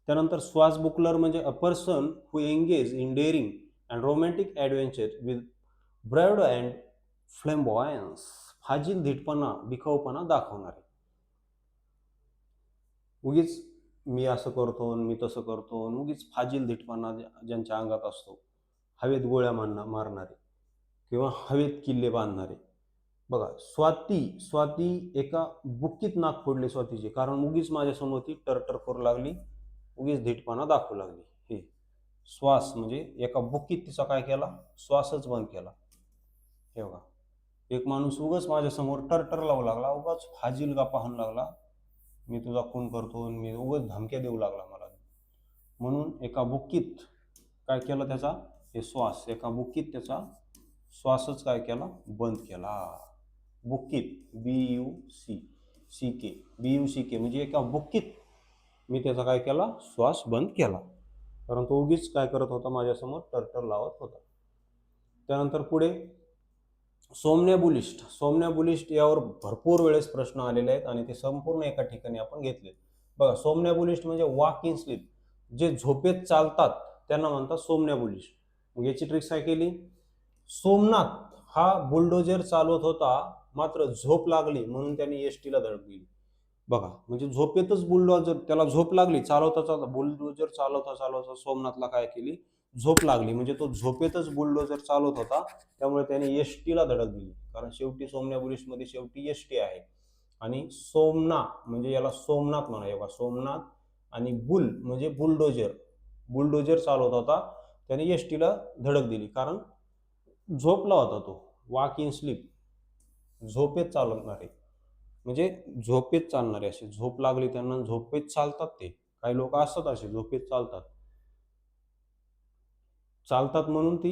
त्यानंतर स्वास बुकलर म्हणजे a person who engage in daring and romantic adventure with bravado and flamboyance, फाजील धीटपणा, बिखाऊपणा दाखवणारे. उगीच मी असं करतो मी तसं करतो, उगीच फाजील धीटपणा ज्यांच्या अंगात असतो, हवेत गोळ्या मारणारे किंवा हवेत किल्ले बांधणारे. बघा, स्वाती स्वाती एका बुक्कीत नाक फोडले स्वातीचे, कारण उगीच माझ्यासमोर ती टरटर करू लागली, उगीच धीटपणा दाखवू लागली. हे श्वास म्हणजे एका बुक्कीत तिचा काय केला, श्वासच बंद केला. हे बघा, एक माणूस उगाच माझ्यासमोर टरटर लावू लागला, उगाच फाजील गप्पा हाणू लागला, मी तुझा खून करतो, मी उगाच धमक्या देऊ लागला मला, म्हणून एका बुक्कीत काय केलं त्याचा, हे श्वास एका बुक्कीत त्याचा श्वासच काय केला, बंद केला. बुक्कीत, BUCK म्हणजे एका बुक्कीत मी त्याचा काय केला, श्वास बंद केला, कारण तो उगीच काय करत होता, माझ्यासमोर टरटर लावत होता. त्यानंतर पुढे सोमनॅबुलिस्ट यावर भरपूर वेळेस प्रश्न आलेले आहेत आणि ते संपूर्ण एका ठिकाणी आपण घेतले. बघा, सोमनॅबुलिस्ट म्हणजे वॉक इन स्लीप, जे झोपेत चालतात त्यांना म्हणतात सोमनॅबुलिस्ट. मग याची ट्रिक्स काय केली, सोमनाथ हा बुलडोजर चालवत होता, मात्र झोप लागली म्हणून त्यांनी एसटीला धडक दिली. बघा, म्हणजे झोपेतच बुलडोजर, त्याला झोप लागली, चालवता बुलडोजर चालवता सोमनाथला काय केली, झोप लागली, म्हणजे तो झोपेतच बुलडोजर चालवत होता, त्यामुळे त्याने एसटीला धडक दिली. कारण शेवटी सोमनॅबुलिस्ट मध्ये शेवटी एसटी आहे. आणि सोमना म्हणजे याला सोमनाथ म्हणा, सोमनाथ, आणि बुल म्हणजे बुलडोजर चालवत होता, त्याने एसटीला धडक दिली, कारण झोपला होता तो. वॉक इन स्लीप, झोपेत चालवणारे, म्हणजे झोपेत चालणारे, असे झोप लागली त्यांना, झोपेत चालतात. ते काही लोक असतात असे झोपेत चालतात म्हणून ते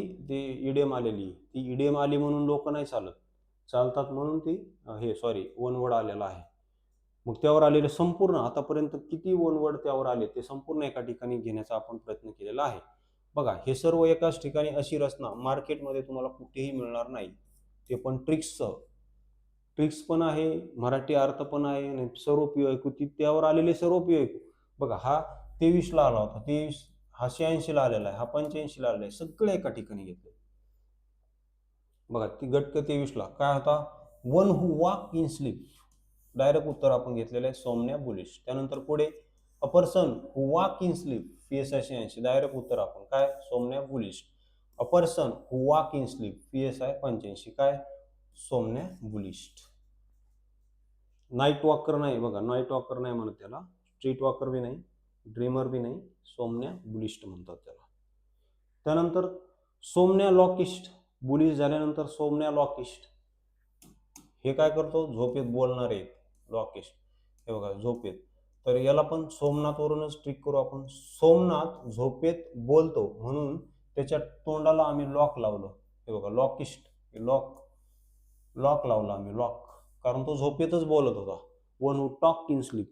इडेम आलेली, ती इडेम आली म्हणून लोक नाही चालतात म्हणून ती वनवर्ड आलेला आहे. मग त्यावर आलेले संपूर्ण आतापर्यंत किती वनवर्ड त्यावर आले ते संपूर्ण एका ठिकाणी घेण्याचा आपण प्रयत्न केलेला आहे. बघा, हे सर्व एकाच ठिकाणी, अशी रचना मार्केटमध्ये तुम्हाला कुठेही मिळणार नाही. ते पण ट्रिक्स पण आहे, मराठी अर्थ पण आहे, आणि सर्व PYQ त्यावर आलेले सर्व PYQ. बघा, हा 23ला आला होता, 23, हा 86ला आलेला आहे, हा 85ला आलेला आहे, सगळे एका ठिकाणी घेतले. बघा, ती गटक 23ला काय होता, one who walk in sleep, direct उत्तर आपण घेतलेलं आहे सोमनॅबुलिस्ट. त्यानंतर पुढे a person who walk in sleep, PSI 86, direct उत्तर आपण काय, somnambulist. A person who walk in sleep, PSI 85, काय, सोमनॅबुलिस्ट. नाईट वॉकर नाही, बघा, नाईट वॉकर नाही म्हणत त्याला, स्ट्रीट वॉकर बी नाही, ड्रीमर बी नाही, सोमनॅबुलिस्ट म्हणतात त्याला. त्यानंतर सोमनॅलॉकिस्ट, बुलिश झाल्यानंतर सोमनॅलॉकिस्ट, हे काय करतो, झोपेत बोलणारे लॉकिस्ट. हे बघा, झोपेत, तर याला पण सोमनाथवरूनच ट्रिक करू आपण. सोमनाथ झोपेत बोलतो म्हणून त्याच्या तोंडाला आम्ही लॉक लावलं. हे बघा, लॉकिस्ट, लॉक लावला आम्ही, कारण तो झोपेतच बोलत होता. One who talk in sleep.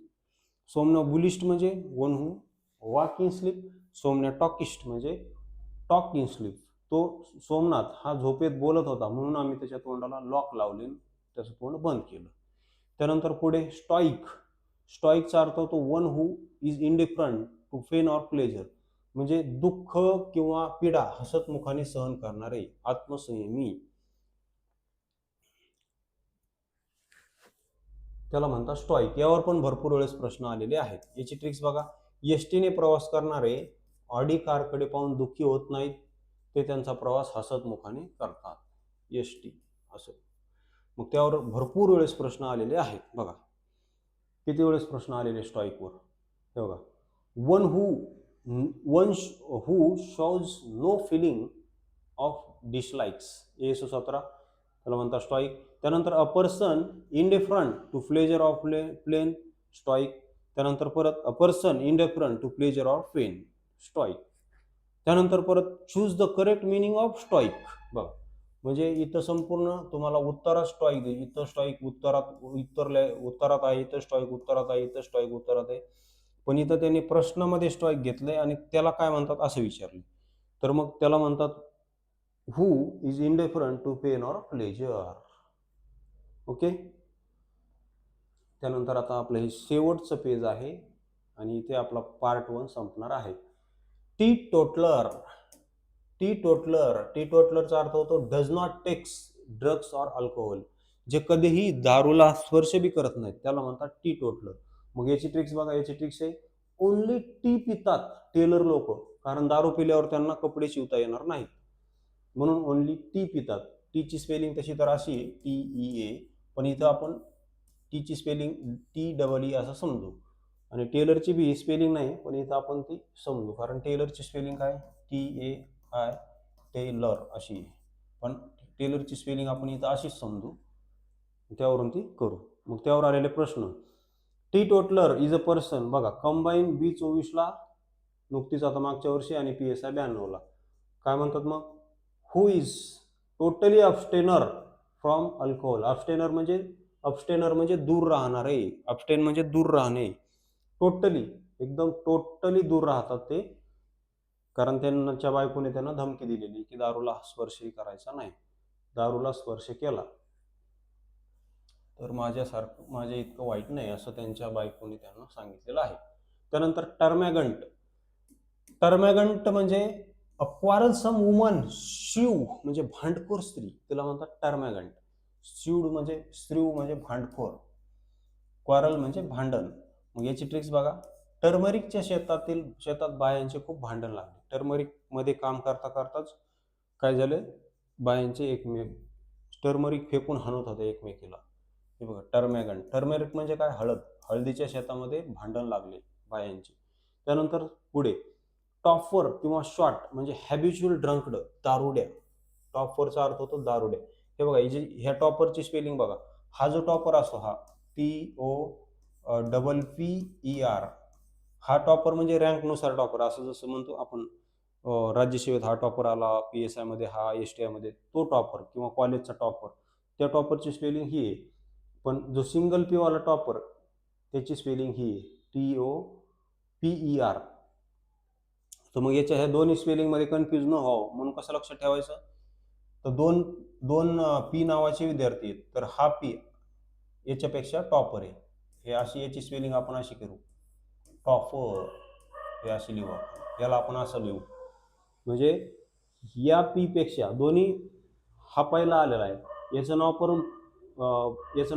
Somnambulist म्हणजे one who walk in sleep, सोमनॅटॉकिस्ट म्हणजे टॉक इन स्लीप. तो सोमनाथ हा झोपेत बोलत होता म्हणून आम्ही त्याच्या तोंडाला लॉक लावले, त्याचं तोंड बंद केलं. त्यानंतर पुढे स्टॉईकचा अर्थ होतो one who is indifferent to pain or pleasure, म्हणजे दुःख किंवा पीडा हसतमुखाने सहन करणारे, आत्मसंयमी, त्याला म्हणतात स्टॉईक. यावर पण भरपूर वेळेस प्रश्न आलेले आहेत. याची ट्रिक्स बघा, एसटीने प्रवास करणारे ऑडी कारकडे पाहून दुःखी होत नाहीत, ते त्यांचा प्रवास हसतमुखाने करतात, एसटी असं. मग त्यावर भरपूर वेळेस प्रश्न आलेले आहेत. बघा, किती वेळेस प्रश्न आलेले स्टॉईकवर. हे बघा, one who shows no feeling of dislikes, 17, त्याला म्हणतात स्टॉईक. त्यानंतर a person indifferent to pleasure of plain, stoic. त्यानंतर परत a person indifferent to pleasure of pain, stoic. त्यानंतर परत choose the correct meaning of stoic. बघा, म्हणजे इथं संपूर्ण तुम्हाला उत्तरात स्टॉईक दे, इथं स्टॉईक उत्तरात आहे, इथं स्टॉईक उत्तरात आहे, इथं स्टॉईक उत्तरात आहे. पण इथं त्यांनी प्रश्नामध्ये स्टॉईक घेतलंय आणि त्याला काय म्हणतात असं विचारले. तर मग त्याला म्हणतात who is indifferent to pain or pleasure. Okay. त्यानंतर आता आपलं हे शेवटचं पेज आहे आणि इथे आपला पार्ट 1 संपणार आहे. T toddler. टी टोटलरचा अर्थ होतो does not takes drugs or alcohol. जे कधीही दारूला स्पर्श बी करत नाहीत त्याला म्हणतात टी टोटलर. मग याची ट्रिक्स बघा, याची ट्रिक्स आहे ओनली टी पितात टेलर लोक, कारण दारू पिल्यावर त्यांना कपडे शिवता येणार नाहीत, म्हणून ओनली टी पितात. टीची स्पेलिंग तशी तर अशी आहे TEA, पण इथं आपण टीची स्पेलिंग TEE असं समजू. आणि टेलरची बी स्पेलिंग नाही, पण इथं आपण ती समजू, कारण टेलरची स्पेलिंग काय TAI टेलर अशी आहे, पण टेलरची स्पेलिंग आपण इथं अशीच समजू, त्यावरून ती करू. मग त्यावर आलेले प्रश्न. T toddler is a person. बघा, कंबाईन B24ला नुकतीच आता मागच्या वर्षी आणि PSI 92ला. काय म्हणतात मग, हु इज टोटली अबस्टेनर फ्रॉम अल्कोहोल. अबस्टेनर म्हणजे दूर राहणारे. अबस्टेन म्हणजे दूर राहणे. टोटली, एकदम टोटली दूर राहतात ते, कारण त्यांच्या बायकोने त्यांना धमकी दिलेली की दारूला स्पर्शही करायचा नाही. दारूला स्पर्श केला तर माझ्या इतकं वाईट नाही असं त्यांच्या बायकोने त्यांना सांगितलेलं आहे. त्यानंतर टर्मॅगंट. टर्मॅगंट म्हणजे अ क्वारलसम वुमन. शिव म्हणजे भांडखोर स्त्री, तिला म्हणतात टर्मॅगंट. शिव म्हणजे स्त्रीव म्हणजे भांडखोर, क्वारल म्हणजे भांडण. मग याची ट्रिक्स बघा. टर्मरिकच्या शेतात बायांचे खूप भांडण लागले. टर्मरिक मध्ये काम करता करताच काय झालं, बायांचे टर्मरिक फेकून हाणत होते एकमेकीला. हे बघा, टर्मेरिक म्हणजे काय, हळदीच्या शेतामध्ये भांडण लागले बायांचे. त्यानंतर पुढे टॉपर किंवा शॉट म्हणजे हॅबिच्युअल ड्रंकड, दारुड्या. टॉपरचा अर्थ होतो दारुड्या. हे बघा, ह्या टॉपरची स्पेलिंग बघा. हा जो टॉपर असतो हा TOPPER, हा टॉपर म्हणजे रँकनुसार टॉपर, असं जसं म्हणतो आपण राज्यसेवेत हा टॉपर आला, PSI मध्ये हा, STI मध्ये तो टॉपर, किंवा कॉलेजचा टॉपर, त्या टॉपरची स्पेलिंग ही आहे. पण जो सिंगल पी वाला टॉपर त्याची स्पेलिंग ही आहे TOPER. तर मग याच्या ह्या दोन्ही स्पेलिंग मध्ये कन्फ्युज न व्हावं म्हणून कसं लक्षात ठेवायचं, तर दोन दोन पी नावाचे विद्यार्थी आहेत, तर हा पी याच्यापेक्षा टॉपर आहे. हे अशी याची स्पेलिंग आपण अशी करू, टॉपर, हे अशी लिहू, याला आपण असं लिहू. म्हणजे या पी पेक्षा दोन्ही, हा पहिला आलेला आहे, याचं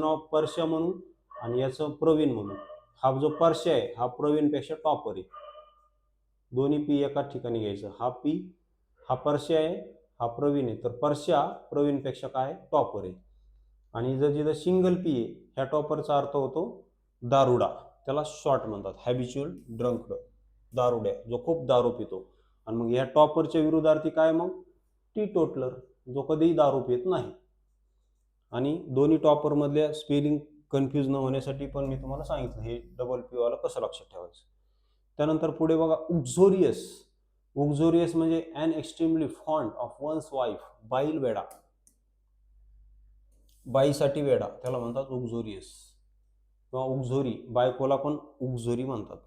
नाव परश्या म्हणून आणि याचं प्रवीण म्हणून. हा जो परश्या आहे हा प्रवीणपेक्षा टॉपर आहे. दोन्ही पी एकाच ठिकाणी घ्यायचं. हा परश्या आहे, हा प्रवीण आहे, तर परश्या प्रवीणपेक्षा काय टॉपर आहे. आणि जर जिथं सिंगल पी आहे, ह्या टॉपरचा अर्थ होतो दारुडा, त्याला शॉर्ट म्हणतात, हॅबिच्युअल ड्रंकड, दारुड्या, जो खूप दारू पितो. आणि मग ह्या टॉपरच्या विरुद्धार्थी काय, मग टी टोटलर, जो कधीही दारू पित नाही. आणि दोन्ही टॉपर मधल्या स्पेलिंग कन्फ्यूज न होण्यासाठी पण मी तुम्हाला सांगितलं हे डबल पी वाला कसं लक्षात ठेवायचं. त्यानंतर पुढे बघा, उक्झोरियस म्हणजे an extremely fond of one's wife. बाईल वेडा, बाईसाठी वेडा, त्याला म्हणतात उक्झोरियस किंवा उक्झोरी. बायकोला पण उक्झोरी म्हणतात.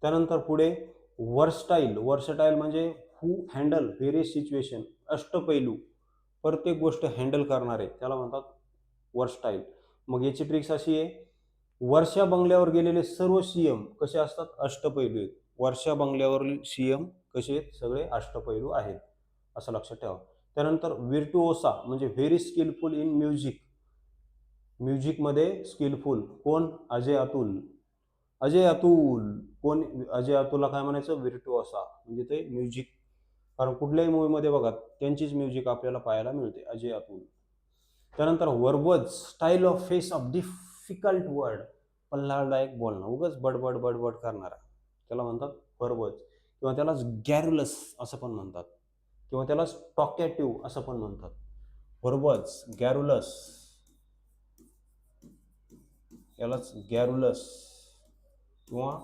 त्यानंतर पुढे वर्सटाईल म्हणजे हू हँडल व्हेरियस सिच्युएशन. अष्टपैलू, प्रत्येक गोष्ट हँडल करणारे, त्याला म्हणतात वर्सटाईल. मग याची ट्रिक्स अशी आहे, वर्षा बंगल्यावर गेलेले सर्व CM कसे असतात, अष्टपैलू आहेत. वर्षा बंगल्यावरील CM कसे आहेत, सगळे अष्टपैलू आहेत, असं लक्षात ठेवा. त्यानंतर व्हिर्टुओसा म्हणजे व्हेरी स्किलफुल इन म्युझिकमध्ये स्किलफुल. कोण, अजय अतुल. कोण, अजय अतुलला काय म्हणायचं, व्हिर्टुओसा, म्हणजे ते म्युझिक. कारण कुठल्याही मूवीमध्ये बघा त्यांचीच म्युझिक आपल्याला पाहायला मिळते, अजय अतुल. त्यानंतर verbose, style of face of difficult word, पल्हाळदायक बोलणं, उगाच बडबड बडबड करणारा, त्याला म्हणतात वर्बज. किंवा त्यालाच गॅरुलस असं पण म्हणतात, किंवा त्यालाच टॉकॅटिव्ह असं पण म्हणतात. वर्बज, गॅरुलस, यालाच गॅरुलस किंवा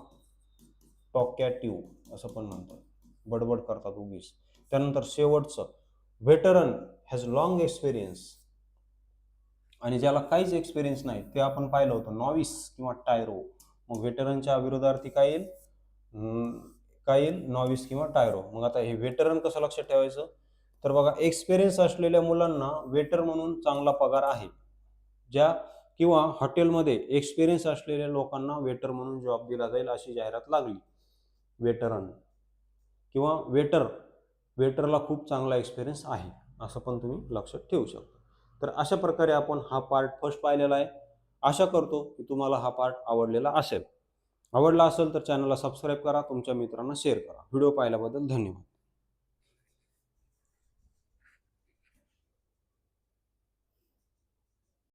टॉकॅटिव्ह असं पण म्हणतात. बडबड करतात उगीच. त्यानंतर शेवटचं, व्हेटरन हॅज लॉंग एक्सपिरियन्स, आणि ज्याला काहीच एक्सपिरियन्स नाही ते आपण पाहिलं होतं नॉविस किंवा टायरो. मग व्हेटरनच्या विरोधार्थी काय येईल? काय येईल? नॉविस किंवा टायरो. मग आता हे व्हेटरन कसं लक्षात ठेवायचं? तर बघा, एक्सपिरियन्स असलेल्या मुलांना वेटर म्हणून चांगला पगार आहे. ज्या किंवा हॉटेलमध्ये एक्सपिरियन्स असलेल्या लोकांना वेटर म्हणून जॉब दिला जाईल अशी जाहिरात लागली. वेटरन किंवा वेटरला खूप चांगला एक्सपिरियन्स आहे, असं पण तुम्ही लक्षात ठेवू शकता. तर अशा प्रकारे आपण हा पार्ट फर्स्ट पाहिलेला आहे. आशा करतो की तुम्हाला हा पार्ट आवडलेला असेल. आवडला असेल तर चॅनलला सबस्क्राईब करा, तुमच्या मित्रांना शेअर करा. व्हिडिओ पाहिल्याबद्दल धन्यवाद.